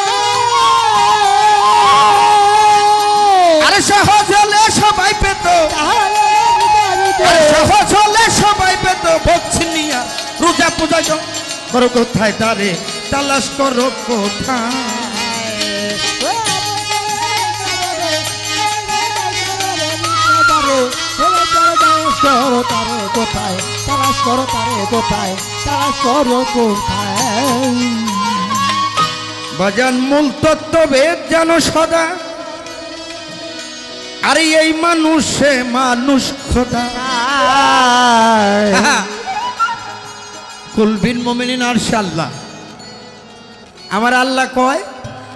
আরে সহজ হলে সবাই পেত সহজ হলে সবাই পেত ভক্তি নিয়া রোজা পূজা করো কোথায় তারে তালাশ করো কোথায় করো তারে কোথায় তালাশ করো তারে কোথায় তালাশ করো কোথায় বাজান মূল তত্ত্বভেদ জানো সদা আরে এই মানুষে মানুষ খোদা কুলবিন মুমিনিন আরশাল্লাহ আমার আল্লাহ কয়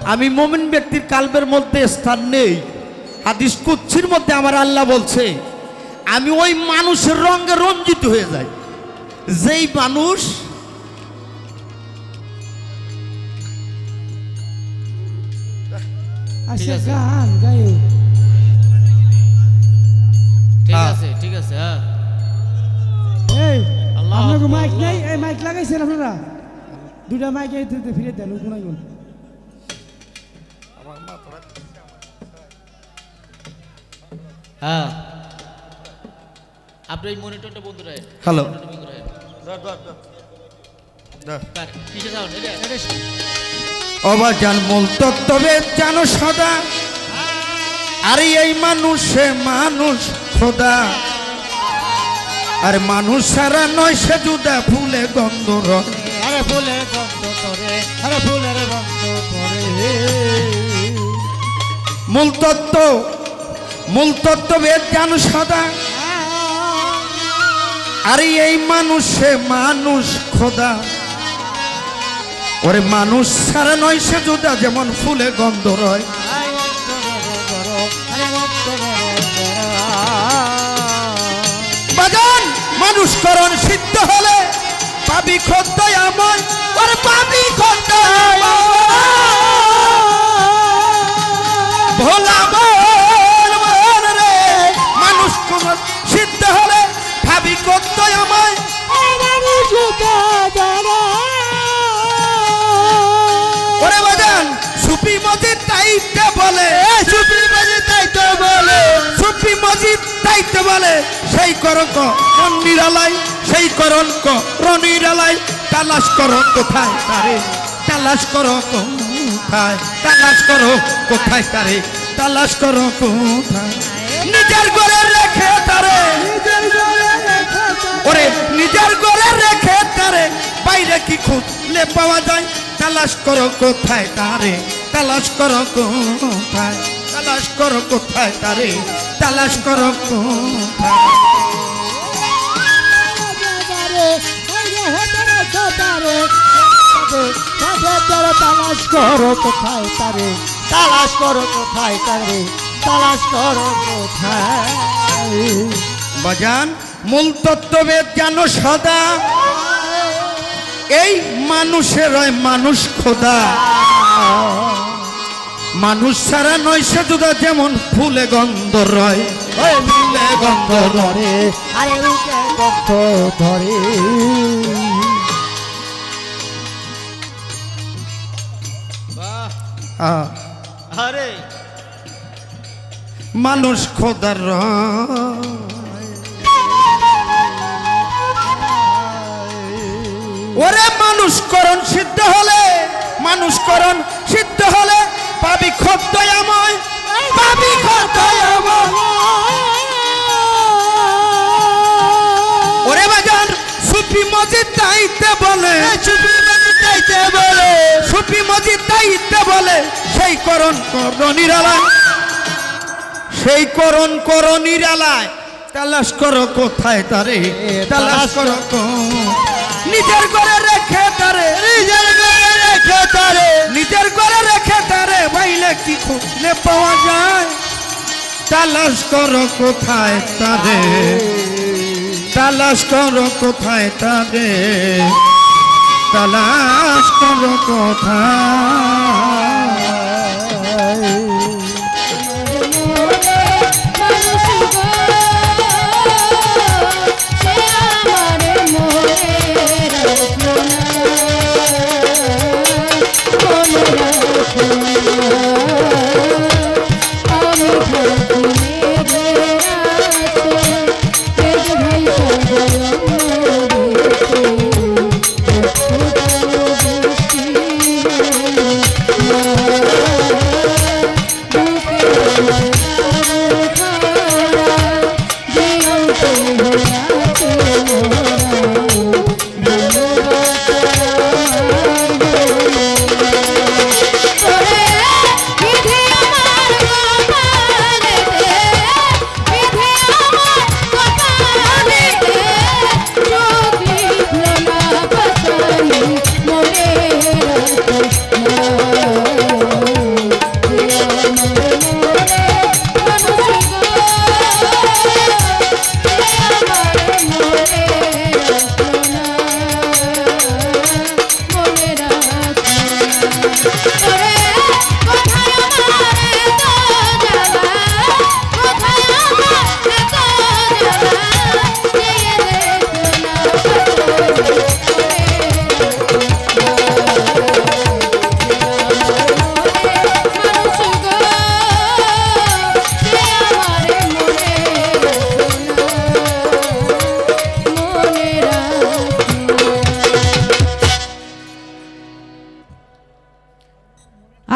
আমি মুমিন ব্যক্তির কালবের মধ্যে স্থান নেই হাদিস কুদসির মধ্যে আমার আল্লাহ বলছে আমি ওই মানুষের রঙে রঞ্জিত হয়ে যাই যেই মানুষ আচ্ছা গান গাই ঠিক আছে হ্যাঁ এই আল্লাহ আপনাকে মাইক আল্লাহ। নাই এই মাইক লাগাইছেন আপনারা দুইটা মাইক এই ফিরে দেন কোনায় কোন হ্যাঁ আপনি এই মনিটরটা বন্ধ রাখেন হ্যালো কিসে সাউন্ড এটা অবাজান মূল তত্ত্বভেদ জানো সদা আরে এই মানুষে মানুষ খোদা আর মানুষ সারা নয় সে জুদা ফুলে গন্ধ রয় আরে ফুলের গন্ধ করে আরে ফুলের গন্ধ করে মূল তত্ত্বভেদ জানো সদা আরে এই মানুষে মানুষ খোদা ওরে মানুষ সারা নয় সে জুদা যেমন ফুলে গন্ধ রয় বাজান মানুষ করণ সিদ্ধ হলে পাবি খোদ্দায় আমায় ওরে পাবি খোদ্দায় ভোলা বল বল রে মানুষ করণ সিদ্ধ হলে পাবি খোদ্দায় আমায় ওরে বাজান সুফি মজিদ তাইতে বলে সুফি মজিদ তাইতে বলে সুফি মজিদ তাইতে বলে সেই করক নিরালাই সেই করক নিরালাই তালাশ করো কোথায় তারে তালাশ করো কোথায় তালাশ করো কোথায় তারে তালাশ করো কোথায় নিজের ঘরে রেখে তারে ওরে নিজের ঘরে রেখে তারে বাইরে কি খুঁজলে পাওয়া যায় তালাশ করো কোথায় তারে তালাশ করো কোথায় তালাশ করো কোথায় তারে তালাশ করো কোথায় তালাশ করো কোথায় তারে তালাশ করো কোথায় তারে তালাশ করো কোথায় বাজান মূল তত্ত্বভেদ জানো সদা এই মানুষের হয় মানুষ খোদা মানুষ ছাড়া নয় সে জুদা যেমন ফুলে গন্ধ রয় ওই ফুলে গন্ধ ধরে আরে উঠে গন্ধ ধরে আরে মানুষ খোদার রয় ওরে মানুষ করণ সিদ্ধ হলে মানুষ করণ সিদ্ধ হলে পাবি খোদ্দয়াময় পাবি খোদ্দয়াময় ওরে বাজান সুফি মজিদ তাইতে বলে সুফি মজিদ তাইতে বলে সুফি মজিদ তাইতে বলে সেই করণ নিরালায় সেই করণ নিরালায় তালাশ করো কোথায় তারে তালাশ করো নিজের ঘরে রেখে তারে নিজের ঘরে রেখে তারে নিজের ঘরে রেখে তারে বাইলে কি খুঁজলে পাওয়া যায় তালাশ করো কোথায় তারে তালাশ করো কোথায় তারে, তালাশ করো কোথায়।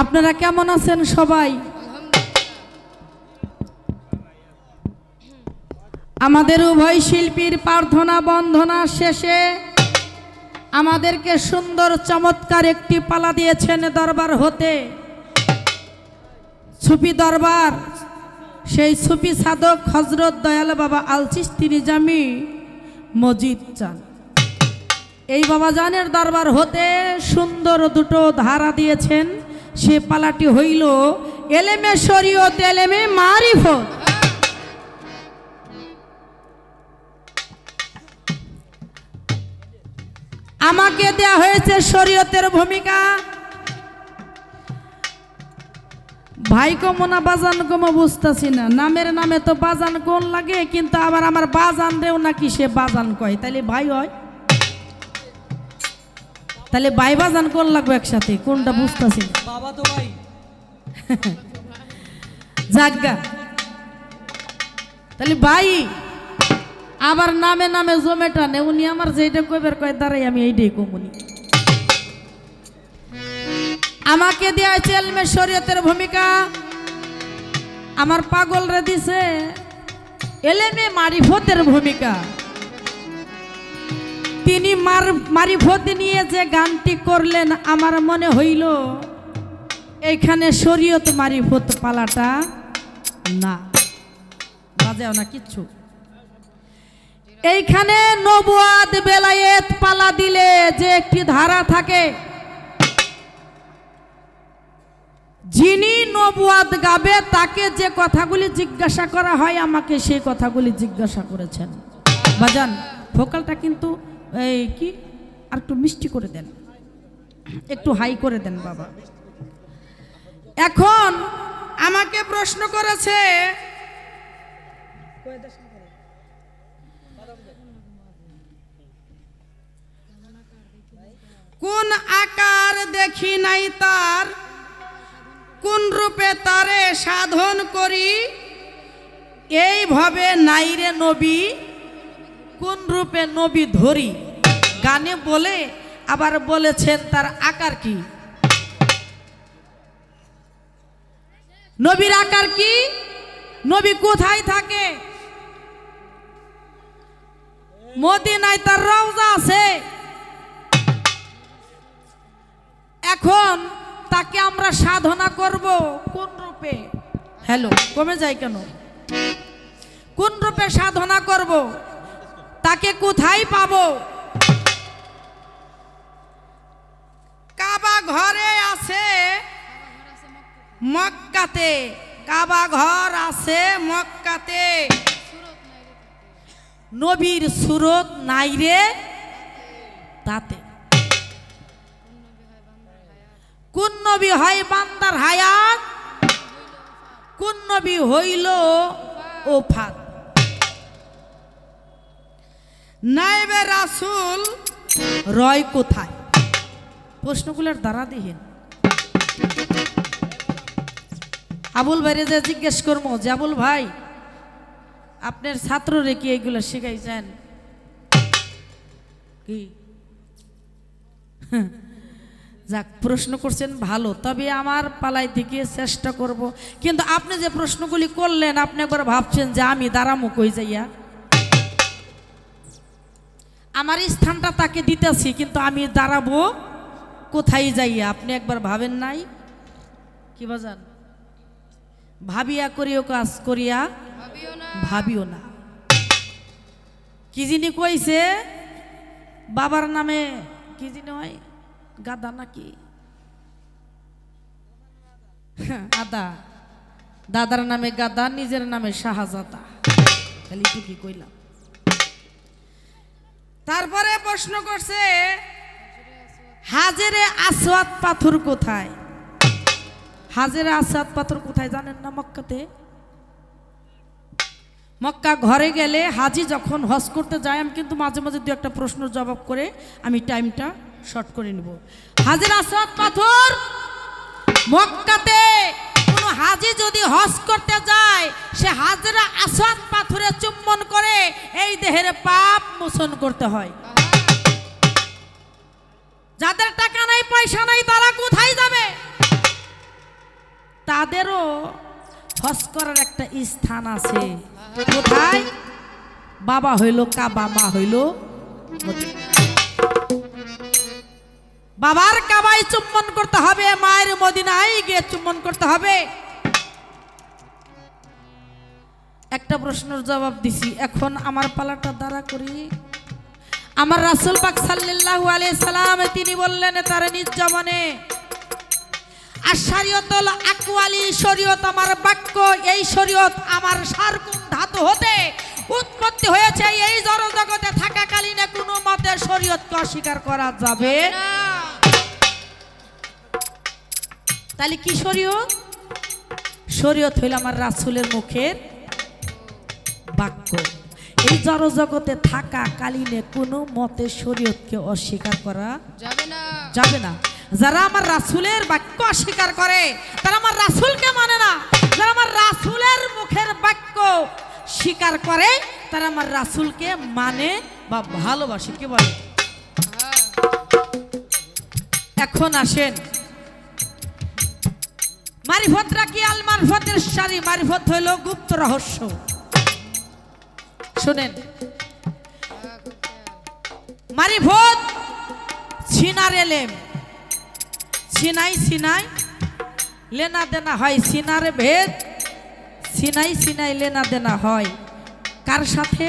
আপনারা কেমন আছেন সবাই? আমাদের উভয় শিল্পীর প্রার্থনা বন্ধনা শেষে আমাদেরকে সুন্দর চমৎকার একটি পালা দিয়েছেন দরবার হতে, সুফি দরবার। সেই সুফি সাধক হযরত দয়াল বাবা আল চিশতি নিজামী মজিদ চান, এই বাবাজানের দরবার হতে সুন্দর দুটো ধারা দিয়েছেন। সে পালাটি হইল এলেমে শরীয়ত এলেমে মারিফত। আমাকে দেয়া হয়েছে শরীয়তের ভূমিকা। ভাই কমো না বাজান কমো বুঝতেছি না, নামের নামে তো বাজান কোন লাগে, কিন্তু আবার আমার বাজান দেও নাকি সে বাজান কয়, তাহলে ভাই হয়? তাহলে ভাই বাজান কোন লাগবে একসাথে, কোনটা বুঝতেছি না। বাবা তো ভাই জাগা, তাহলে ভাই আবার নামে নামে জমেটা নে, উনি আমার যেটা কইবার কয় দাঁড়াই আমি এইটাই কমুনি। আমাকে দেয়া হয়েছে এলমে শরীয়তের ভূমিকা, আমার পাগল রে দিছে এলেমে মারিফতের ভূমিকা। তিনি মারিফত নিয়ে যে গানটি করলেন, আমার মনে হইল এইখানে শরীয়ত মারিফত পালাটা না, বাজেও না কিচ্ছু। এইখানে নবুয়াত বেলায়েত পালা দিলে যে একটি ধারা থাকে, যিনি নবুয়াত গাবে তাকে যে কথাগুলি জিজ্ঞাসা করা হয়, আমাকে সেই কথাগুলি জিজ্ঞাসা করেছেন। বাজান ভোকালটা কিন্তু এই কি আর একটু মিষ্টি করে দেন, একটু হাই করে দেন বাবা। এখন আমাকে প্রশ্ন করেছে, কোন আকার দেখি নাই তার, কোন রূপে তারে সাধন করি, এইভাবে নাইরে নবী, কোন রূপে নবী ধরি। গানে বলে আবার বলেছেন তার আকার কি, নবীর আকার কি, নবী কোথায় থাকে। মদিনায় তার রওজা আছে। এখন তাকে আমরা সাধনা করব কোন রূপে? হ্যালো, কমে যায় কেন? কোন রূপে সাধনা করব, তাকে কোথায় পাবো? কাবা ঘরে আছে মক্কাতে, কাবা ঘর আছে মক্কাতে, নবীর সুরত নাই রে তাতে। কোন নবী হয় বান্দার হায়াত, কোন নবী হইল ওফাত। নাইবে রাসূল রয় কোথায়? প্রশ্নগুলোর দ্বারা দিহেন আবুল ভাইরে যে জিজ্ঞেস করবো যে আবুল ভাই আপনার ছাত্ররে কি এইগুলো শিখাইছেন কি? যাক, প্রশ্ন করছেন ভালো, তবে আমার পালাই থেকে চেষ্টা করব। কিন্তু আপনি যে প্রশ্নগুলি করলেন আপনি একবার ভাবছেন যে আমি দাঁড়ামো কই যাইয়া? আমার স্থানটা তাকে দিতেছি, কিন্তু আমি দাঁড়াবো কোথায় যাইয়া? আপনি একবার ভাবেন নাই? কি বাজান? ভাবিয়া করিও কাজ করিয়া ভাবিও না। কি যিনি কইছে বাবার নামে কি যিনি হয় গাদা নাকি আদা, দাদার নামে গাদা, নিজের নামে শাহজাদা। খালি তো কি কইলাম। তারপরে প্রশ্ন করছে হাজেরে আসওয়াদ পাথর কোথায়? হাজেরে আসওয়াদ পাথর কোথায় জানেন না? মক্কাতে। মক্কা ঘরে গেলে হাজি যখন হজ করতে যায়, আমি কিন্তু মাঝে মাঝে দু একটা প্রশ্নের জবাব করে আমি টাইমটা শর্ট করে নেব। হাজেরে আসওয়াদ পাথর মক্কাতে কোনো হাজি যদি হজ করতে যায়, সে হাজেরে আসওয়াদ পাথরে চুম্বন করে এই দেহের পাপ মোচন করতে হয়। যাদের টাকা নাই পয়সা নাই তারা কোথায় যাবে? তাদেরও হজ করার একটা স্থান আছে। কোথায়? বাবা হইল কাবা, মা হইল মদিনা। বাবার কাবায় চুম্বন করতে হবে, মায়ের মদিনায় গিয়ে চুম্বন করতে হবে। একটা প্রশ্নের জবাব দিছি, এখন আমার পালাটা দ্বারা করি। আমার রাসূল পাক সাল্লাল্লাহু আলাইহি সাল্লাম তিনি বললেন তার নিজ জবানে, আশরিয়তুল আকওয়ালি, শরীয়ত আমার বাক্য, এই শরীয়ত আমার সারকুন ধাতু হতে উৎপত্তি হয়েছে। এই জড়জগতে থাকাকালীনে কোনো মতে শরীয়তকে অস্বীকার করা যাবে না। তাহলে কি শরীয়ত? শরীয়ত হইল আমার রাসূলের মুখের বাক্য। এই জড়জগতে থাকা কালীনে কোনো মতে শরীয়তকে অস্বীকার করা যাবে না। যারা আমার রাসূলের বাক্য অস্বীকার করে তারা আমার রাসূলকে মানে না। যারা আমার রাসূলের মুখের বাক্য স্বীকার করে তারা আমার রাসূলকে মানে বা ভালোবাসে। কি বলে? এখন আসেন, মারিফতরা কি? আল মারিফতের সারি। মারিফত হইল গুপ্ত রহস্য। শুনেন, মারিফত সিনার এলেম। সিনাই সিনাই লেনা দেনা হয়, সিনারে ভেদ সিনাই সিনাই লেনা দেনা হয়। কার সাথে?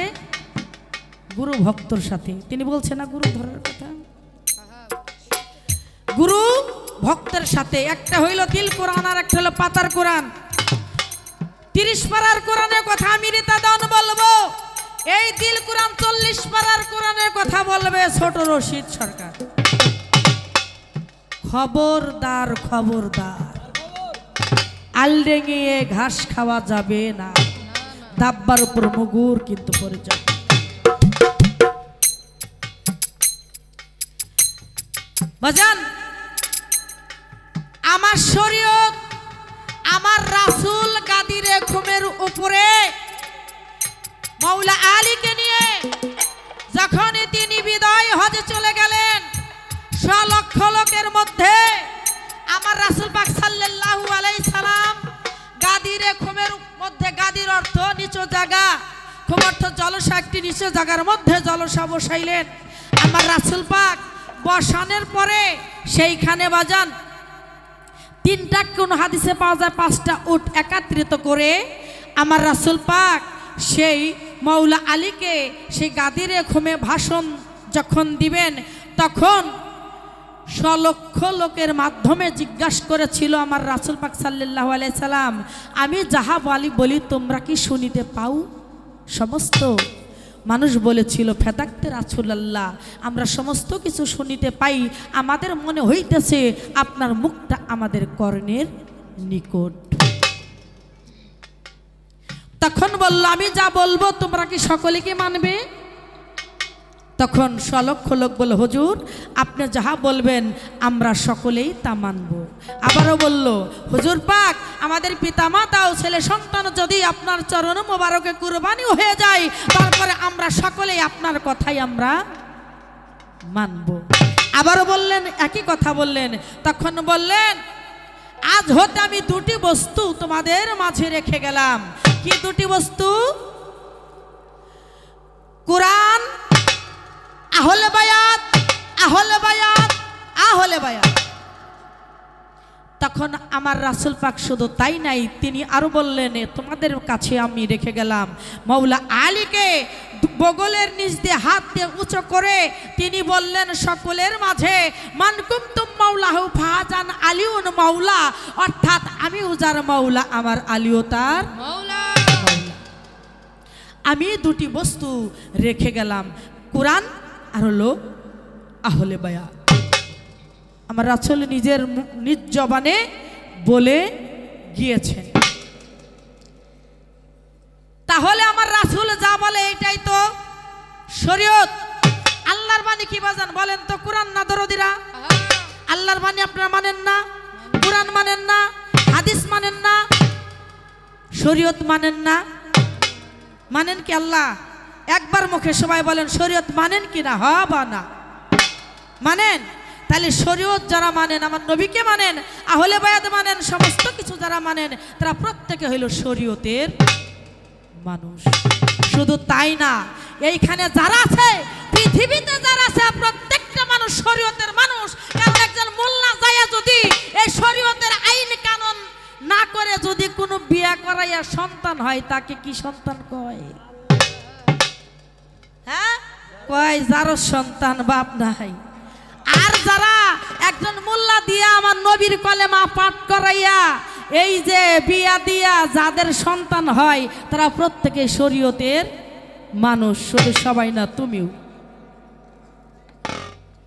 গুরু ভক্তর সাথে। তিনি বলছেন না গুরু ধরার কথা, গুরু ভক্তের সাথে। একটা হইল দিল কোরআন আর একটা হইল পাতার কোরআন। 30 পারার কোরআনের কথা আমি রিতাদান বলবো, এই দিল কোরআন 40 পারার কোরআনের কথা বলবে ছোট রশিদ সরকার। খবরদার, খবরদার, আলডেঙিয়ে ঘাস খাওয়া যাবে না। দাব্বার উপর মুগুর কিন্তু পড়ে যাবে। বাজান, আমার শরীয়ত, আমার রাসূল গাদিরে খুমের উপরে মাওলা আলীকে নিয়ে যখন তিনি বিদায় হজে চলে গেলেন, 100 লক্ষ লোকের মধ্যে আমার রাসূল পাক সাল্লাল্লাহু আলাইহি সাল্লাম গাদিরে খুমের মধ্যে, গাদির অর্থ নিচু জায়গা, খুম অর্থ জলসা, একটি নিচু জায়গার মধ্যে জলসা বসাইলেন। আমার রাসূল পাক বসানোর পরে সেইখানে বাজান 3টা, কোন হাদিসে পাওয়া যায় 5টা উট একত্রিত করে আমার রাসূল পাক সেই মাওলা আলীকে সেই গাদিরে খুমে ভাষণ যখন দিবেন, তখন 100 লক্ষ লোকের মাধ্যমে জিজ্ঞাসা করেছিল আমার রাসূল পাক সাল্লাল্লাহু আলাইহি সাল্লাম, আমি যাহা বলি তোমরা কি শুনিতে পাও? সমস্ত মানুষ বলেছিল ফেদাক্তে রাসূলুল্লাহ, আমরা সমস্ত কিছু শুনিতে পাই, আমাদের মনে হইতেছে আপনার মুখটা আমাদের কর্ণের নিকট। তখন বলল, আমি যা বলবো তোমরা কি সকলে কি মানবে? তখন সলক্ষ লোক বলল, হুজুর আপনি যাহা বলবেন আমরা সকলেই তা মানব। আবারও বলল, হুজুর পাক আমাদের পিতামাতা ও ছেলে সন্তান যদি আপনার চরণ মোবারকে কুরবানি হয়ে যায়, তারপরে আমরা সকলেই আপনার কথাই আমরা মানব। আবারও বললেন, একই কথা বললেন। তখন বললেন, আজ হতে আমি দুটি বস্তু তোমাদের মাঝে রেখে গেলাম। কি দুটি বস্তু? কুরআন, আহলে বায়াত, আহলে বায়াত, আহলে বায়াত। তখন আমার রাসূল পাক শুধু তাই নাই, তিনি আরো বললেন, তোমাদের কাছে আমি রেখে গেলাম মাওলা আলীকে। বগলের নিচ দিয়ে হাত দিয়ে উঁচু করে তিনি বললেন সকলের মাঝে, মান কুনতুম মাওলাহু ফাজান আলিউন মাওলা, অর্থাৎ আমি উজার মাওলা, আমার আলীও তার মাওলা। আমি দুটি বস্তু রেখে গেলাম, কুরআন আর হলো আহলে বায়াত। আমার রাসূল নিজের নিজ জবানে বলে গিয়েছেন। তাহলে আমার রাসূল যা বলে এটাই তো শরীয়ত। আল্লাহর বাণী কি বাজান বলেন তো? কুরআন না দরদিরা? আল্লাহর বাণী আপনারা মানেন না, কুরআন মানেন না, হাদিস মানেন না, শরীয়ত মানেন না। মানেন কি আল্লাহ? একবার মুখে সবাই বলেন শরীয়ত মানেন কি না? হ্যাঁ বা না? মানেন? তাহলে শরীয়ত যারা মানেন, আমার নবীকে মানেন, আহলে বায়াত মানেন, সমস্ত কিছু যারা মানেন তারা প্রত্যেকে হইল শরীয়তের মানুষ। শুধু তাই না, এইখানে যারা আছে, পৃথিবীতে যারা আছে, প্রত্যেকটা মানুষ শরীয়তের মানুষ। কারণ একজন মোল্লা যায়া যদি এই শরীয়তের আইন কানুন না করে যদি কোনো বিয়া করাইয়া সন্তান হয়, তাকে কি সন্তান কয়? হ্যাঁ কয় যার সন্তান বাপ নাই। আর যারা একজন মোল্লা দিয়া আমার নবীর কলেমা পাঠ করাইয়া এই যে বিয়া দিয়া যাদের সন্তান হয়, তারা প্রত্যেকে শরীয়তের মানুষ। শুধু সবাই না, তুমিও।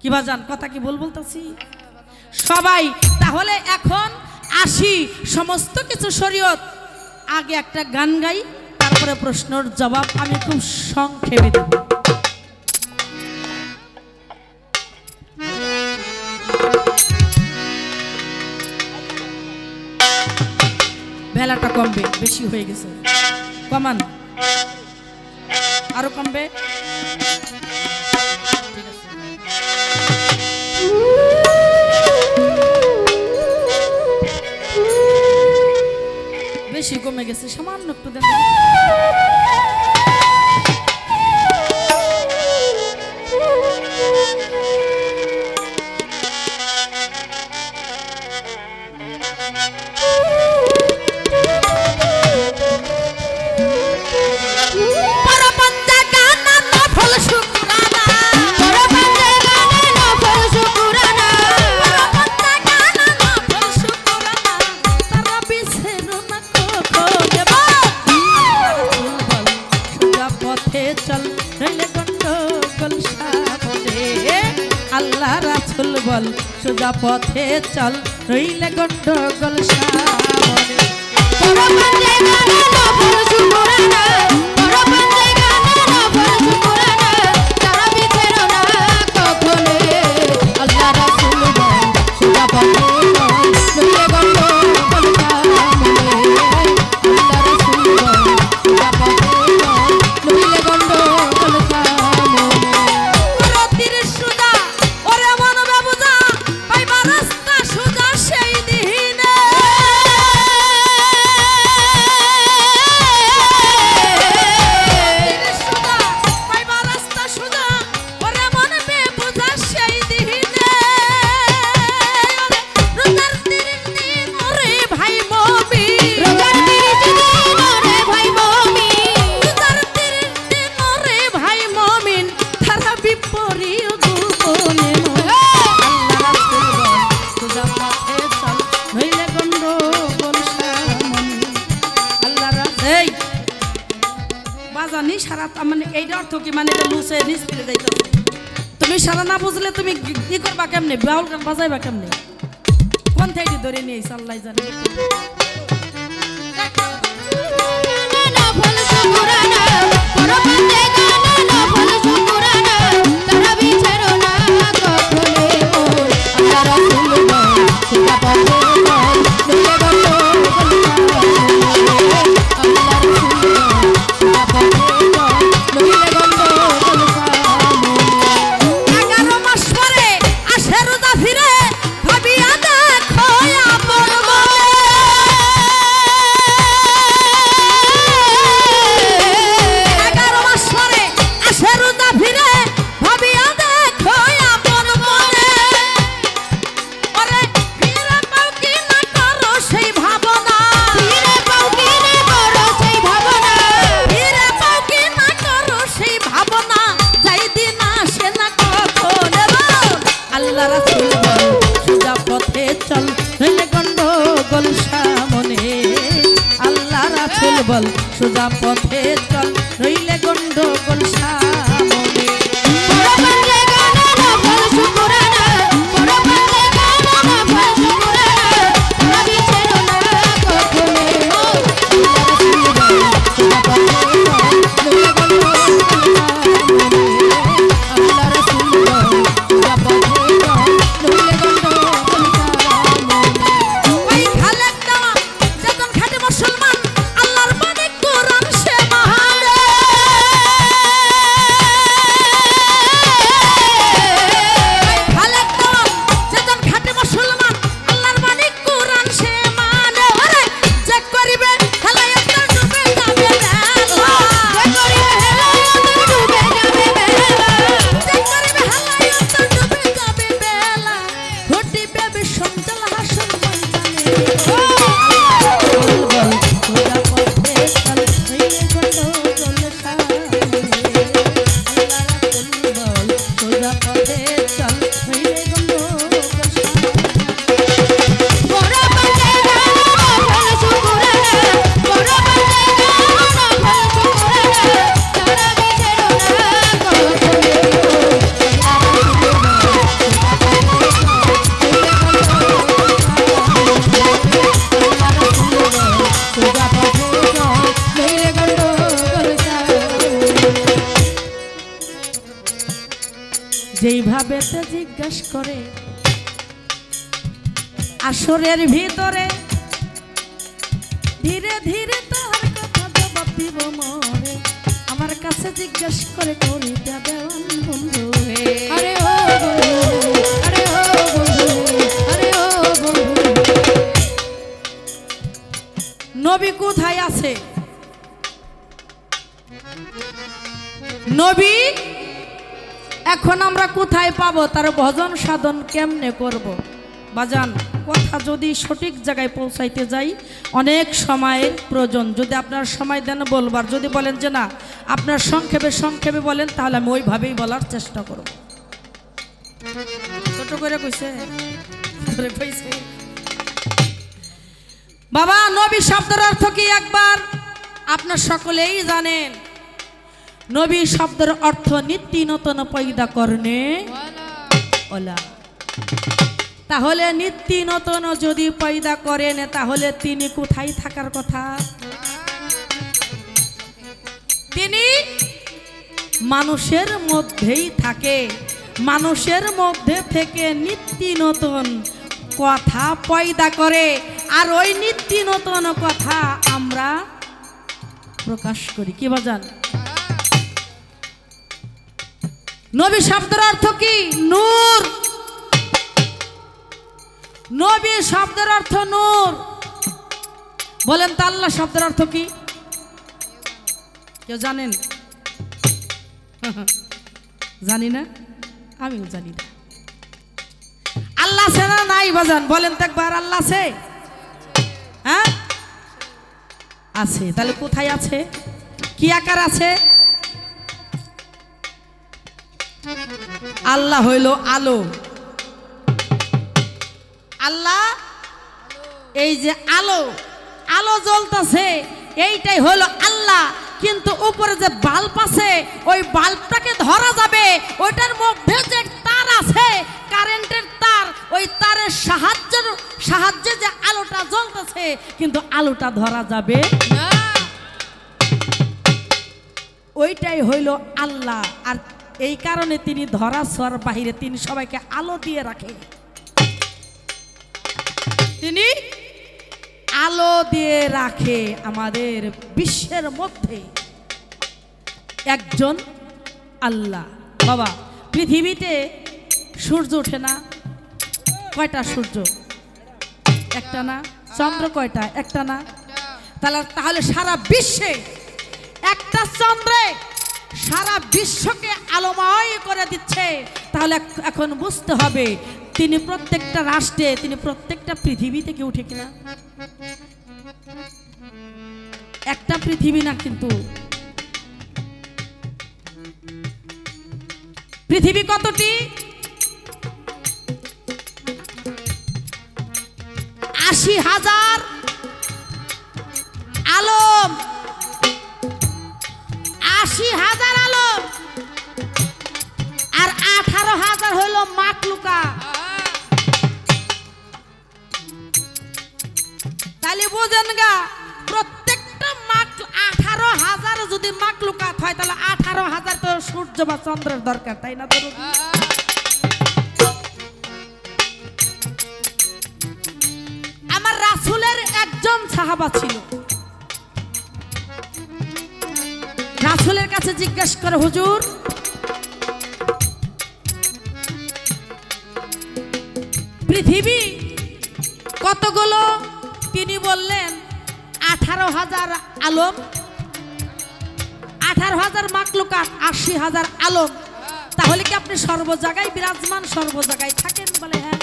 কি বাজান কথা কি বলতেছি? সবাই। তাহলে এখন আসি, সমস্ত কিছু শরীয়ত। আগে একটা গান গাই, তারপরে প্রশ্নের জবাব আমি খুব সংক্ষেপে দেব। ভেলাটা কমবে, বেশি হয়ে গেছে, কমান, আরো কমবে। বেশি কমে গেছে, সামান্য একটু দেন। আল্লাহ রাসূল বল সোজা পথে চল, রইলে গন্ডগোল সামনে। জানি সারা মানে এইটা অর্থ কি মানে এটা লুসে নিচ ফিরে যাইতেছে তুমি সারা না বুঝলে তুমি কি করবা কেমনে বাউল গান বাজাইবা কেমনে কোন থেকে ধরে নিয়ে আল্লাহ জানে বল সোজা পথে চল রইলে গন্ডগোল সামনে যেইভাবে জিজ্ঞেস করে আসরের ভিতরে ধীরে ধীরে তার কথা জবাব দিব মরে আমার কাছে জিজ্ঞেস করে করিতে দেওয়ান বন্ধু হে আরে ও বন্ধু আরে ও বন্ধু আরে ও বন্ধু নবী কোথায় আছে নবী এখন আমরা কোথায় পাবো তার ভজন সাধন কেমনে করব বাজান কথা যদি সঠিক জায়গায় পৌঁছাইতে যাই অনেক সময়ের প্রয়োজন যদি আপনার সময় দেন বলবার যদি বলেন যে না আপনার সংক্ষেপে বলেন তাহলে আমি ওইভাবেই বলার চেষ্টা করব ছোট করে কইছে বাবা নবী শব্দের অর্থ কি একবার আপনার সকলেই জানেন নবী শব্দের অর্থ নিত্য নতুন পয়দা করনে ওলা তাহলে নিত্য নতুন যদি পয়দা করেন তাহলে তিনি কোথায় থাকার কথা তিনি মানুষের মধ্যেই থাকে মানুষের মধ্যে থেকে নিত্য নতুন কথা পয়দা করে আর ওই নিত্য নতুন কথা আমরা প্রকাশ করি কি বাজান নবী শব্দের অর্থ কি নূর নবী শব্দের অর্থ নূর বলেন তো আল্লাহ শব্দের অর্থ কি কেউ জানেন জানি না আমিও জানি না আল্লাহ আছে না নাই বাজান বলেন তো একবার আল্লাহ আছে হ্যাঁ আছে তাহলে কোথায় আছে কি আকার আছে আল্লাহ হইল আলো আল্লাহ এই যে আলো আলো জ্বলতেছে এইটাই হলো আল্লাহ কিন্তু উপরে যে বাল্ব আছে ওই বাল্বটাকে ধরা যাবে, ওইটার মধ্যে যে তার আছে কারেন্টের তার, ওই তারের সাহায্যে যে আলোটা জ্বলতেছে কিন্তু আলোটা ধরা যাবে না। ওইটাই হইল আল্লাহ। আর এই কারণে তিনি ধরা ছোঁয়ার বাহিরে তিনি সবাইকে আলো দিয়ে রাখে, তিনি আলো দিয়ে রাখে। আমাদের বিশ্বের মধ্যে একজন আল্লাহ। বাবা, পৃথিবীতে সূর্য ওঠে না? কয়টা সূর্য? একটা না। চন্দ্র কয়টা? একটা না। তাহলে সারা বিশ্বে একটা চন্দ্রে সারা বিশ্বকে আলোময় করে দিচ্ছে। তাহলে এখন বুঝতে হবে তিনি প্রত্যেকটা রাষ্ট্রে, তিনি প্রত্যেকটা পৃথিবী থেকে উঠে কিনা? একটা পৃথিবী না, কিন্তু পৃথিবী কতটি? ৮০,০০০ আলম, ৮০,০০০ আলম, আর ১৮,০০০ হইল মাকলুকা। তাহলে বুঝেন গা, প্রত্যেকটা ১৮,০০০ যদি মাকলুকাত হয় তাহলে ১৮,০০০ তো সূর্য বা চন্দ্রের দরকার, তাই না? আমার রাসূলের একজন সাহাবা ছিল, রাসূলের কাছে জিজ্ঞেস করে, হুজুর পৃথিবী কতগুলো? তিনি বললেন ১৮,০০০ আলম, ১৮,০০০ মাকলুকাত, ৮০,০০০ আলম। তাহলে কি আপনি সর্ব জায়গায় বিরাজমান, সর্ব জায়গায় থাকেন? বলে হ্যাঁ।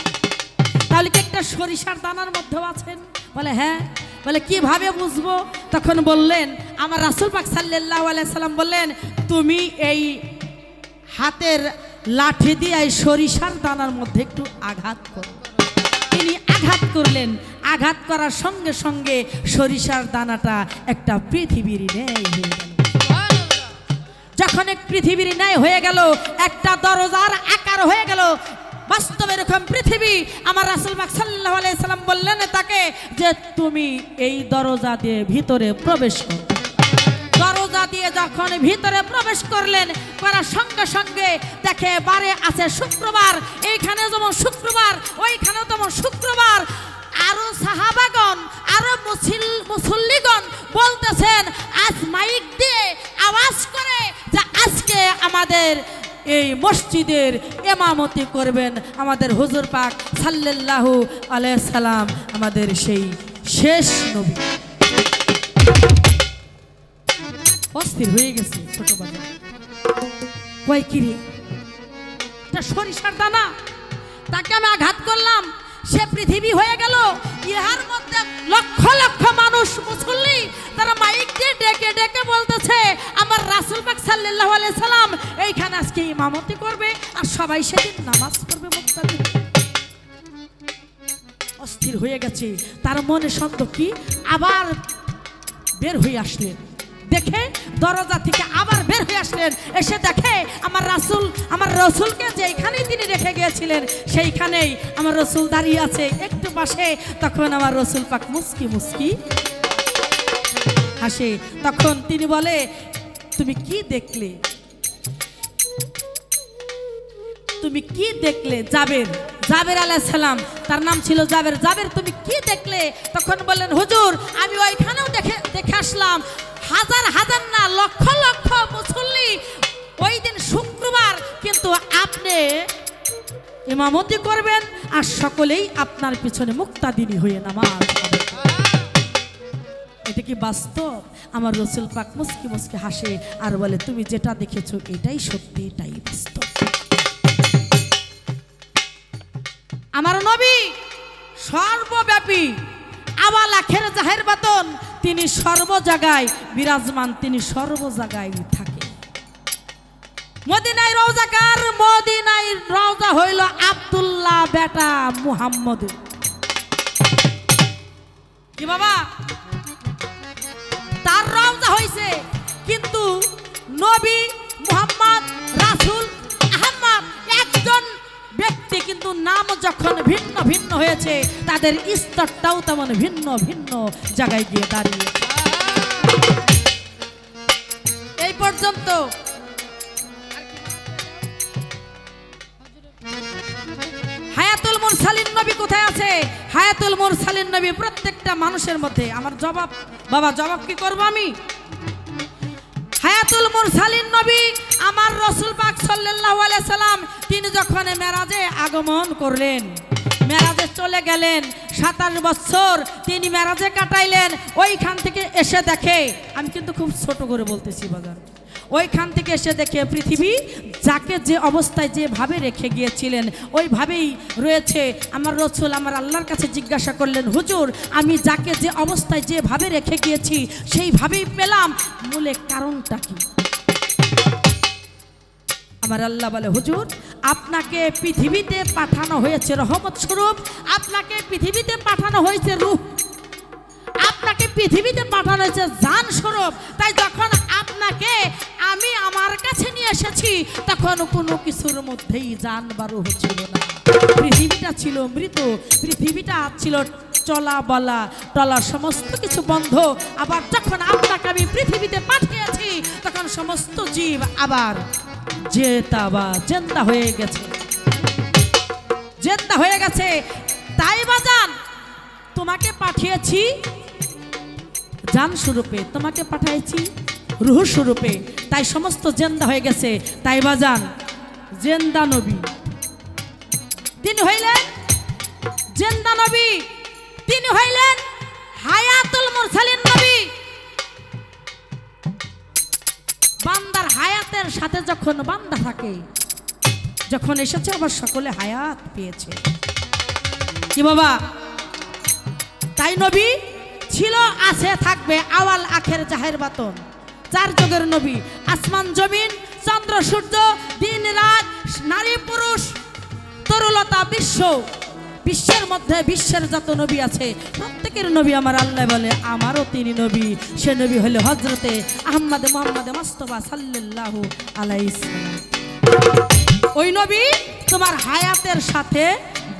তাহলে কি একটা সরিষার দানার মধ্যেও আছেন? বলে হ্যাঁ। বলে কিভাবে বুঝবো? তখন বললেন, আমার রাসূল পাক সাল্লাল্লাহু আলাইহি সাল্লাম বললেন, তুমি এই হাতের লাঠি দিয়ে এই সরিষার দানার মধ্যে একটু আঘাত করো। তিনি আঘাত করলেন, আঘাত করার সঙ্গে সঙ্গে সরিষার দানাটা একটা পৃথিবীর ন্যায় হয়ে গেল। যখন এক পৃথিবীর ন্যায় হয়ে গেল, একটা দরজার আকার হয়ে গেল। বাস্তবে এরকম পৃথিবী। আমার রাসূল পাক সাল্লাল্লাহু আলাইহি সাল্লাম বললেন তাকে যে তুমি এই দরজা দিয়ে ভিতরে প্রবেশ করো। দরজা দিয়ে যখন ভিতরে প্রবেশ করলেন, করার সঙ্গে সঙ্গে দেখে বারে আছে শুক্রবার, এইখানে যেমন শুক্রবার ওইখানেও তেমন শুক্রবার। আরো সাহাবাগণ, আরো মুসল্লিগণ বলতেছেন, আজ মাইক দিয়ে আওয়াজ করে যে আজকে আমাদের এই মসজিদের ইমামতি করবেন আমাদের হুজুর পাক সাল্লাল্লাহু আলাইহি সাল্লাম, আমাদের সেই শেষ নবী। অস্থির হয়ে গেছে ছোট বাবা, কয় কিরে এটা সরিষার দানা, তাকে আমি আঘাত করলাম, সে পৃথিবী হয়ে গেল। ইহার মধ্যে লক্ষ লক্ষ মানুষ মুসল্লি, তারা মাইক দিয়ে ডেকে ডেকে বলতেছে আমার রাসূল পাক সাল্লাল্লাহু আলাইহি সাল্লাম এইখানে আজকে ইমামতি করবে আর সবাই সেদিন নামাজ পড়বে মুক্তাদি। অস্থির হয়ে গেছে, তার মনে সন্দেহ কি, আবার বের হয়ে আসলেন। দেখে দরজা থেকে আবার বের হয়ে আসলেন, এসে দেখে আমার রসুলকে যেখানেই তিনি রেখে গিয়েছিলেন সেইখানেই আমার রসুল দাঁড়িয়ে আছে একটু পাশে। তখন আমার রসুল পাক মুস্কি মুস্কি হাসে। তখন তিনি বলে, তুমি কি দেখলে? তুমি কি দেখলে? জাবের আলাইহিস সালাম, তার নাম ছিল জাবের। জাবের তুমি কি দেখলে? তখন বললেন, হুজুর আমি ওইখানেও দেখে আসলাম, হাজার হাজার না লক্ষ লক্ষ মুসল্লি, ওই দিন শুক্রবার, কিন্তু আপনি ইমামতি করবেন আর সকলেই আপনার পিছনে মুক্তাদিনী হয়ে নামাজ পড়বে। এটা কি বাস্তব? আমার রাসূল পাক মুস্কি মুস্কি হাসে আর বলে, তুমি যেটা দেখেছো এটাই সত্যি, এটাই বাস্তব। আমার নবী সর্বব্যাপী, আওয়াল আখের জাহের বাতন, তিনি সর্ব জায়গায় বিরাজমান, তিনি সর্ব জায়গায় থাকে। মদিনায় রওজা কার? মদিনায় রওজা হইল আব্দুল্লাহ বেটা মুহাম্মদ। কি বাবা, তার রওজা হইছে, কি নবী মুহাম্মদ রাসূল আহমদ একজন ব্যক্তি, কিন্তু নাম যখন ভিন্ন ভিন্ন হয়েছে তাদের স্তরটাও তেমন ভিন্ন ভিন্ন জায়গায় গিয়ে দাঁড়িয়ে। এই পর্যন্ত হায়াতুল মুরসালিন নবী কোথায় আছে? হায়াতুল মুরসালিন নবী প্রত্যেকটা মানুষের মধ্যে। আমার জবাব বাবা, জবাব কি করব আমি? হায়াতুল মুরসালিন নবী আমার রাসূল পাক সাল্লাল্লাহু আলাইহি সাল্লাম তিনি যখন মেরাজে আগমন করলেন, মেরাজে চলে গেলেন, 27 বছর তিনি মেরাজে কাটাইলেন। ওইখান থেকে এসে দেখে, আমি কিন্তু খুব ছোট করে বলতেছি বাজার, ওইখান থেকে এসে দেখে পৃথিবী যাকে যে অবস্থায় যেভাবে রেখে গিয়েছিলেন ওইভাবেই রয়েছে। আমার রাসূল আমার আল্লাহর কাছে জিজ্ঞাসা করলেন, হুজুর আমি যাকে যে অবস্থায় যেভাবে রেখে গিয়েছি সেইভাবেই পেলাম, মূলে কারণটা কি? আমার আল্লাহ বলে, হুজুর আপনাকে পৃথিবীতে পাঠানো হয়েছে রহমত স্বরূপ, আপনাকে পৃথিবীতে পাঠানো হয়েছে রূহ, আপনাকে পৃথিবীতে পাঠানো হয়েছে জান স্বরূপ। তাই যখন আপনাকে আমি আমার কাছে নিয়ে এসেছি তখন কোনো কিছুর মধ্যেই জান বা রূহ ছিল না। পৃথিবীটা ছিল মৃত, পৃথিবীটা ছিল চলা বলা টলা সমস্ত কিছু বন্ধ। আবার যখন আপনাকে আমি পৃথিবীতে পাঠিয়েছি তখন সমস্ত জীব আবার জেন্দা হয়ে গেছে, জেন্দা হয়ে গেছে। তাই বাজান তোমাকে পাঠিয়েছি জান স্বরূপে, তোমাকে পাঠিয়েছি রূহ স্বরূপে, তাই সমস্ত জেন্দা হয়ে গেছে। তাই বাজান জেন্দা নবী তিনি হইলেন, জেন্দা নবী তিনি হইলেন হায়াতুল মুরসালিন নবী। বান্দার হায়াতের সাথে যখন বান্দা থাকে, যখন এসেছে আবার সকলে হায়াত পেয়েছে কি বাবা? তাই নবী ছিল, আছে, থাকবে, আওয়াল আখের জাহের বাতন, 4 যুগের নবী। আসমান জমিন চন্দ্র সূর্য দিন রাত নারী পুরুষ তরুলতা বিশ্বের মধ্যে বিশ্বের যত নবী আছে প্রত্যেকের নবী আমার আল্লাহ বলে আমারও তিনি নবী। সে নবী হলো হযরতে আহমদ মুহাম্মদ মুস্তাফা সাল্লাল্লাহু আলাইহি সাল্লাম। ওই নবী তোমার হায়াতের সাথে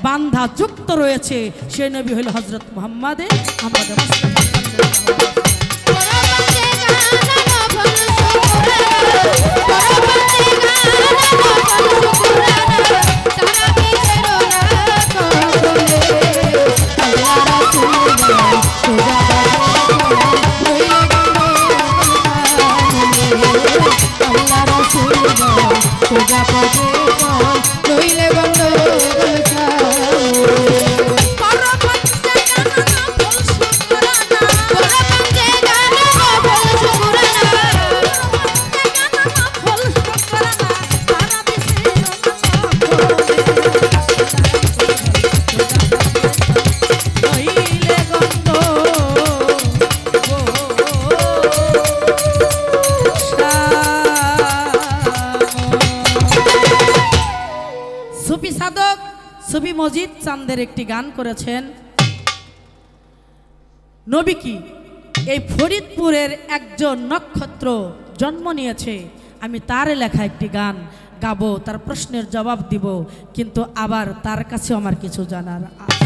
বান্ধা যুক্ত রয়েছে, সে নবী হলো হযরত মুহাম্মদ মুস্তাফা সুফি মজিদ চাঁদের একটি গান করেছেন, নবী কি এই ফরিদপুরের একজন নক্ষত্র জন্ম নিয়েছে, আমি তার লেখা একটি গান গাবো, তার প্রশ্নের জবাব দিব, কিন্তু আবার তার কাছে আমার কিছু জানার আছে।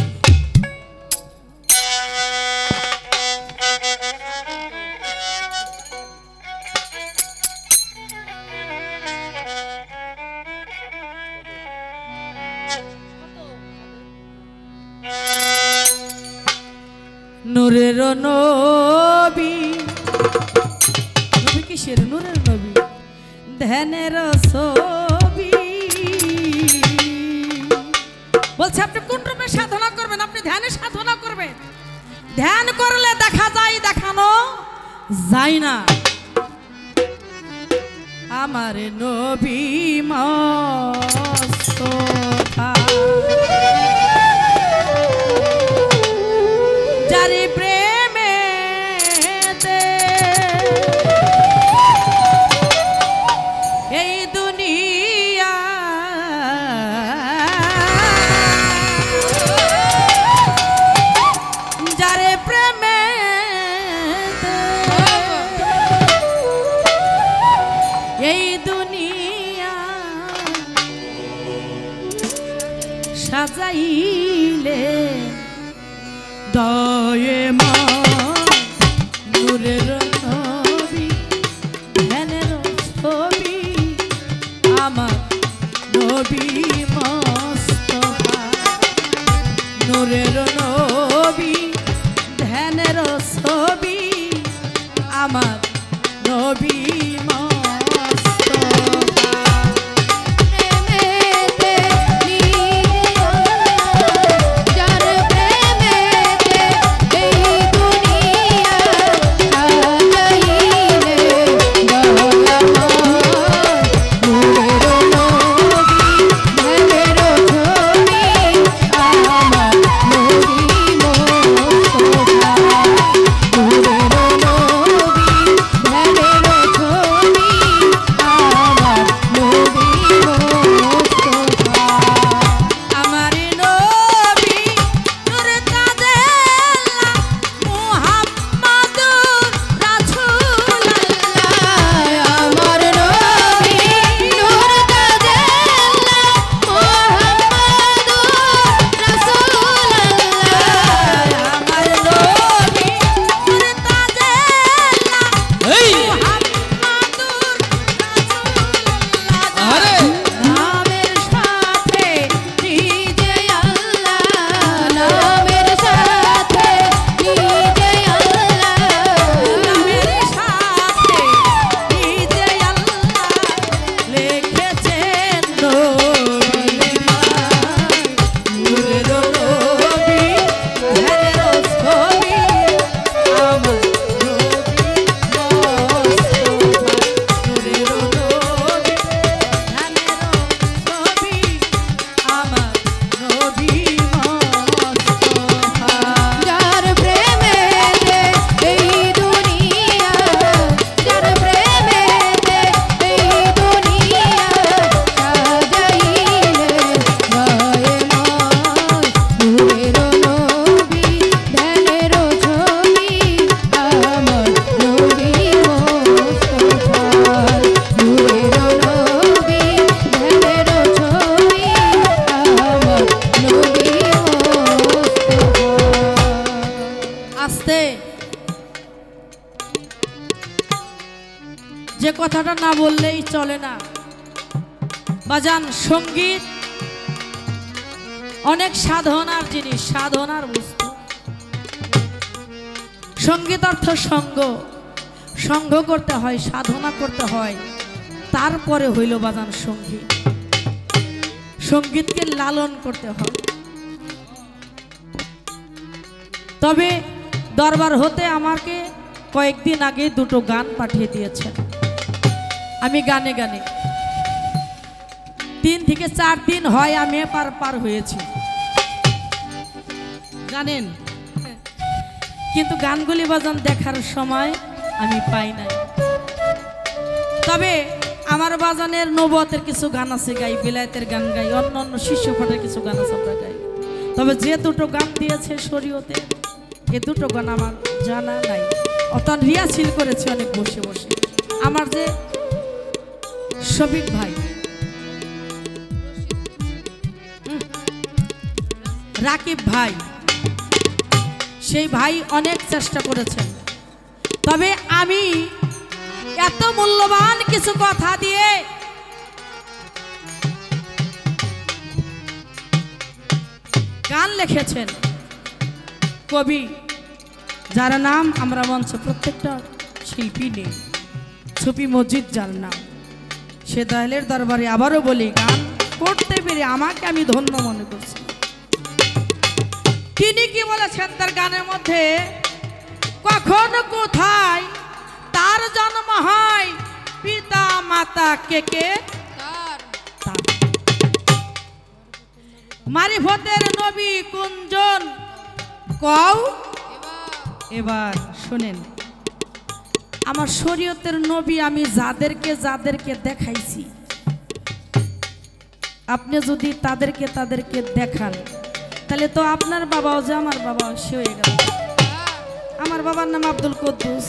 নূরের নবী, নবী কিসের? নূরের নবী, ধ্যানের ছবি। বলছে আপনি কোন রূপে সাধনা করবেন? আপনি ধ্যানে সাধনা করবেন। ধ্যান করলে দেখা যায়, দেখানো যায় না। আমার নবী মুস্তাফা যারে প্রেমে এই দুনিয়া যারে প্রেমে এই দুনিয়া সাজাইলে দয়ে মা নূরের নবী ধ্যানের ছবি আমার নবী মুস্তাফা নূরের নবী ধ্যানের ছবি আমার নবী যে কথাটা না বললেই চলে না বাজান সঙ্গীত অনেক সাধনার জিনিস সাধনার বস্তু সঙ্গীত অর্থ সঙ্গ সঙ্গ করতে হয় সাধনা করতে হয় তারপরে হইল বাজান সঙ্গীত সঙ্গীতকে লালন করতে হয় তবে দরবার হতে আমাকে কয়েকদিন আগে দুটো গান পাঠিয়ে দিয়েছেন আমি গানে গানে 3 থেকে 4 দিন হয় আমি পার হয়েছি জানেন কিন্তু গানগুলি বাজান দেখার সময় আমি পাই নাই তবে আমার বাজানের নবুয়তের কিছু গান আছে গাই বিলায়েতের গান গাই অন্য শিষ্য পাঠের কিছু গান আছে আমরা গাই তবে যে দুটো গান দিয়েছে শরীয়তে এ দুটো গান আমার জানা নাই অতন রিহার্সেল করেছি অনেক বসে বসে আমার যে শফিক ভাই রাকিব ভাই সেই ভাই অনেক চেষ্টা করেছেন তবে আমি এত মূল্যবান কিছু কথা দিয়ে গান লিখেছেন কবি যার নাম আমরা মঞ্চে প্রত্যেকটা শিল্পী নেই সুফি মসজিদ যার নাম সে দয়ালের দরবারে আবারও বলি গান করতে পেরে আমাকে আমি ধন্য মনে করছি তিনি কি বলেছেন তার গানের মধ্যে কখন কোথায় তার জন্ম হয় পিতা মাতা কে কে মারিফতের নবী কুঞ্জন কও এবার শুনেন আমার শরীয়তের নবী আমি যাদেরকে দেখাইছি আপনি যদি তাদেরকে দেখান তাহলে তো আপনার বাবাও যে আমার বাবাও সে হয়ে গেল আমার বাবার নাম আব্দুল কুদ্দুস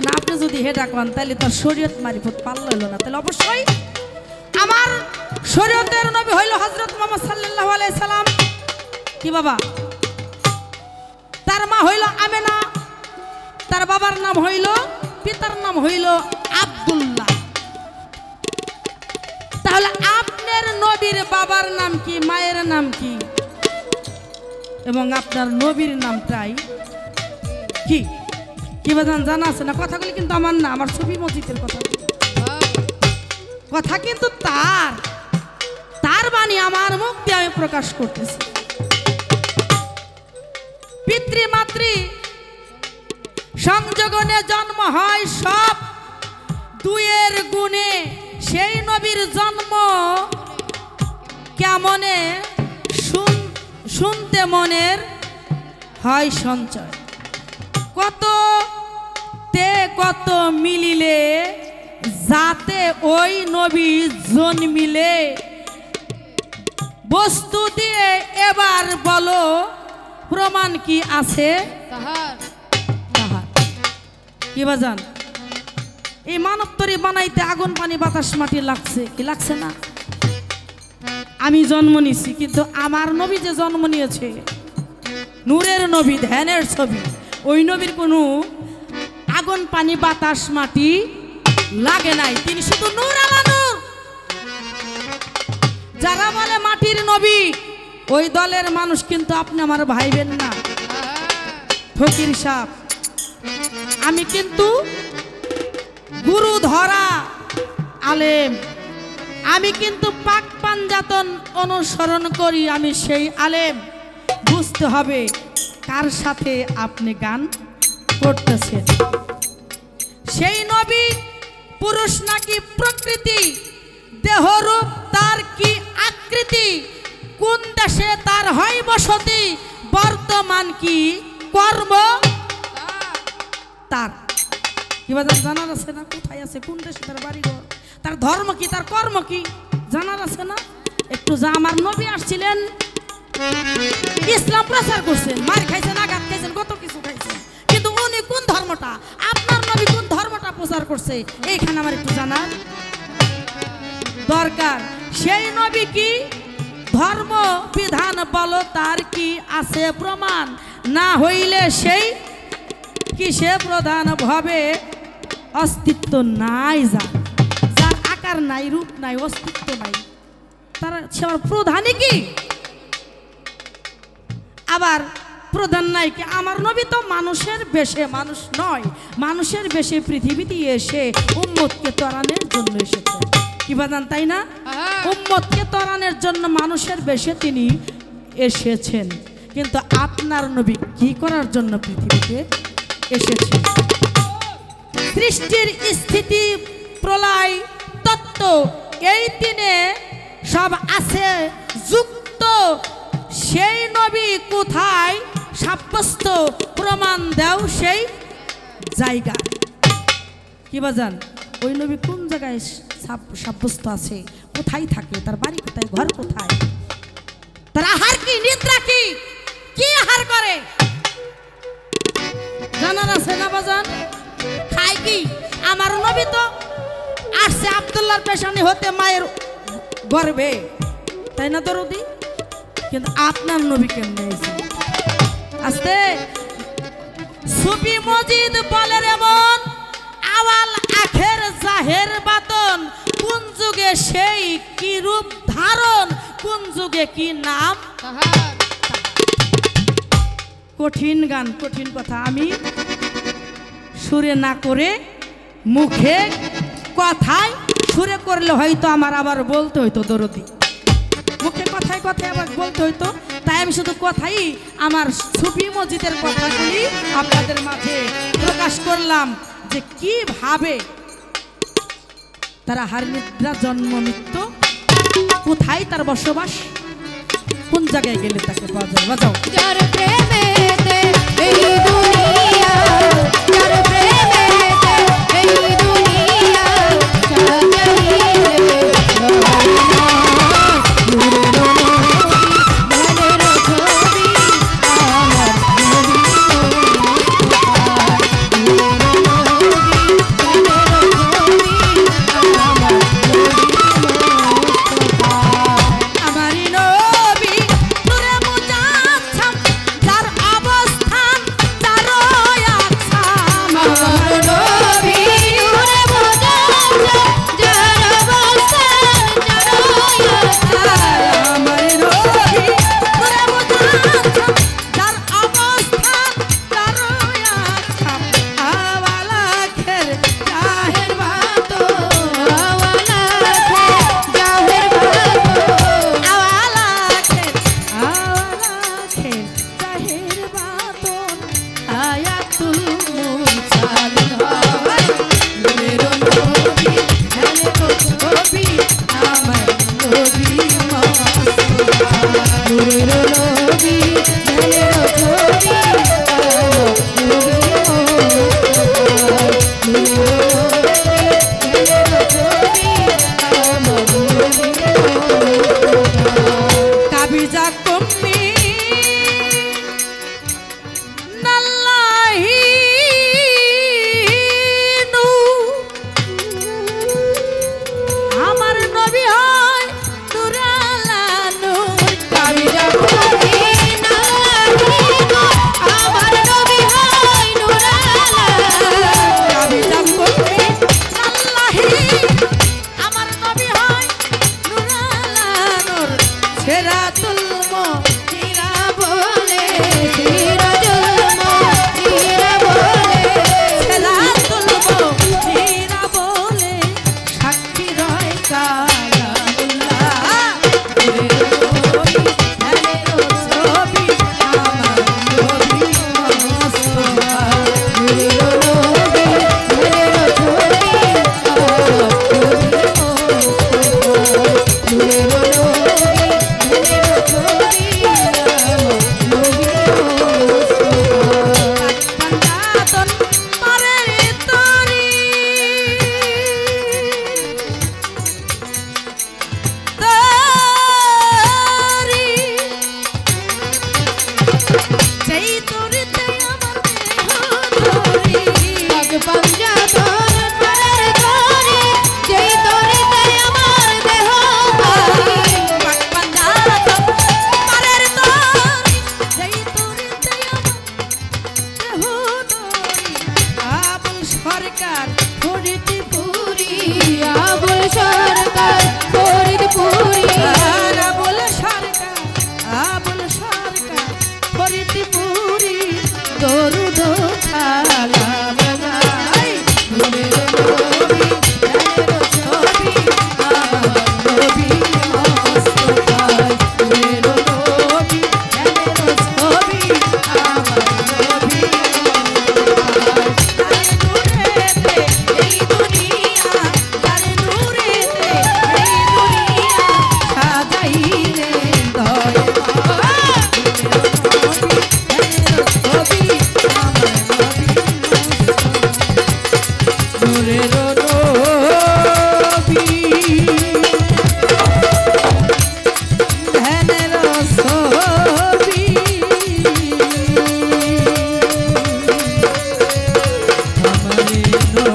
না আপনি যদি হেডা কন তাহলে তার শরীয়ত মারিফত পাল্লা হইল না, তাহলে অবশ্যই আমার শরীয়তের নবী হইল হযরত মুহাম্মদ সাল্লাল্লাহু আলাইহি সাল্লাম। কি বাবা? তার মা হইল আমেনা, তার বাবার নাম হইল, পিতার নাম হইল আব্দুল্লাহ। তাহলে আপনার নবীর বাবার নাম কি, মায়ের নাম কি, এবং আপনার নবীর নামটাই কি? কি বাজান জানা আছে না? কথাগুলি কিন্তু আমার না, আমার ছবি মসজিদের কথা, কথা কিন্তু তার বাণী আমার মুখ দিয়ে আমি প্রকাশ করতেছি। পিতৃমাতৃ সংযোগনে জন্ম হয় সব দুয়ের গুণে, সেই নবীর জন্ম কেমনে শুনতে মনের হয় সঞ্চয়। কত মিলিলে যাতে ওই নবী জন্মিলে, বস্তু দিয়ে এবার বলো প্রমাণ কি আছে তাহার। কি বাজান? এই মানব তরি বানাইতে আগুন পানি বাতাস মাটি লাগছে, কি লাগছে না? আমি জন্ম নিছি, কিন্তু আমার নবী যে জন্ম নিয়েছে, নূরের নবী, ধ্যানের ছবি, ওই নবীর কোনো আগুন পানি বাতাস মাটি লাগে নাই, তিনি শুধু নূর আলা নূর। যারা বলে মাটির নবী, ওই দলের মানুষ কিন্তু আপনি আমার ভাইবেন না ফকির সাহেব। আমি কিন্তু গুরু ধরা আলেম, আমি কিন্তু পাক পাঞ্জাতন অনুসরণ করি, আমি সেই আলেম। বুঝতে হবে কার সাথে আপনি গান করতেছেন। সেই নবী পুরুষ নাকি প্রকৃতি, দেহরূপ তার কি আকৃতি, কোন দেশে তার হয় বসতি, বর্তমান কি কর্ম তার। কি বাজার জানার আছে না? কোথায় আছে, কোন দেশে তার বাড়িঘর, তার ধর্ম কি, তার কর্ম কি জানার আছে না? একটু যা আমার নবী আসছিলেন, ইসলাম প্রচার করছেন, মার খাইছেন, আঘাত খাইছেন, কত কিছু খাইছেন, কিন্তু উনি কোন ধর্মটা, আপনার নবী কোন ধর্মটা প্রচার করছে, এইখানে আমার একটু জানার দরকার। সেই নবী কি ধর্ম বিধান বলো, তার কি আছে প্রমাণ, না হইলে সেই কিসে প্রধান ভাবে অস্তিত্ব নাই, যার আকার নাই, রূপ নাই, অস্তিত্ব নাই, তার প্রধানই কি? আবার প্রধান নাই কি? আমার নবী তো মানুষের বেশে, মানুষ নয়, মানুষের বেশে পৃথিবীতে এসে উম্মতকে তরানোর জন্য এসেছেন। কি বাজান, তাই না? উম্মতকে তরানোর জন্য মানুষের বেশে তিনি এসেছেন, কিন্তু আপনার নবী কি করার জন্য পৃথিবীতে এসেছেন? সৃষ্টির স্থিতি প্রলয় তত্ত্ব এই তিনে সব আছে যুক্ত, সেই নবী কোথায় সাব্যস্ত, প্রমাণ দাও সেই জায়গা। কি বাজান, ওই নবী কোন জায়গায় সাব্যস্ত আছে, কোথায় থাকে, তার বাড়ি কোথায়, ঘর কোথায়, তার আহার কি, নিদ্রা কি, কি আহার করে জানার আছে না বাজান? খায় কি? আমার নবী তো আসছে আব্দুল্লাহর পেশানি হতে মায়ের গর্ভে, তাই না দরদি? কিন্তু আপনার নবী কেমনে এসে আসতে? সুফি মজিদ বলে এমন আওয়াল আখের জাহের বাতন, কোন যুগে সেই কি রূপ ধারণ, কোন যুগে কি নাম। কঠিন গান, কঠিন কথা, আমি সুরে না করে মুখে কথায়, সুরে করলে হয়তো আমার আবার বলতে হইতো দরদি, মুখে কথায় কথায় আবার বলতে হইতো, তাই আমি শুধু কথাই আমার সুফি মসজিদের কথাগুলি আপনাদের মাঝে প্রকাশ করলাম, যে কিভাবে তারা হার নিদ্রা জন্ম মৃত্যু, কোথায় তার বসবাস, কোন জায়গায় গেলে তাকে পাওয়া যায়। বাজাও যার প্রেমেতে এই দুনিয়া, যার প্রেমেতে এই দুনিয়া সাজাইলে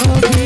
নবী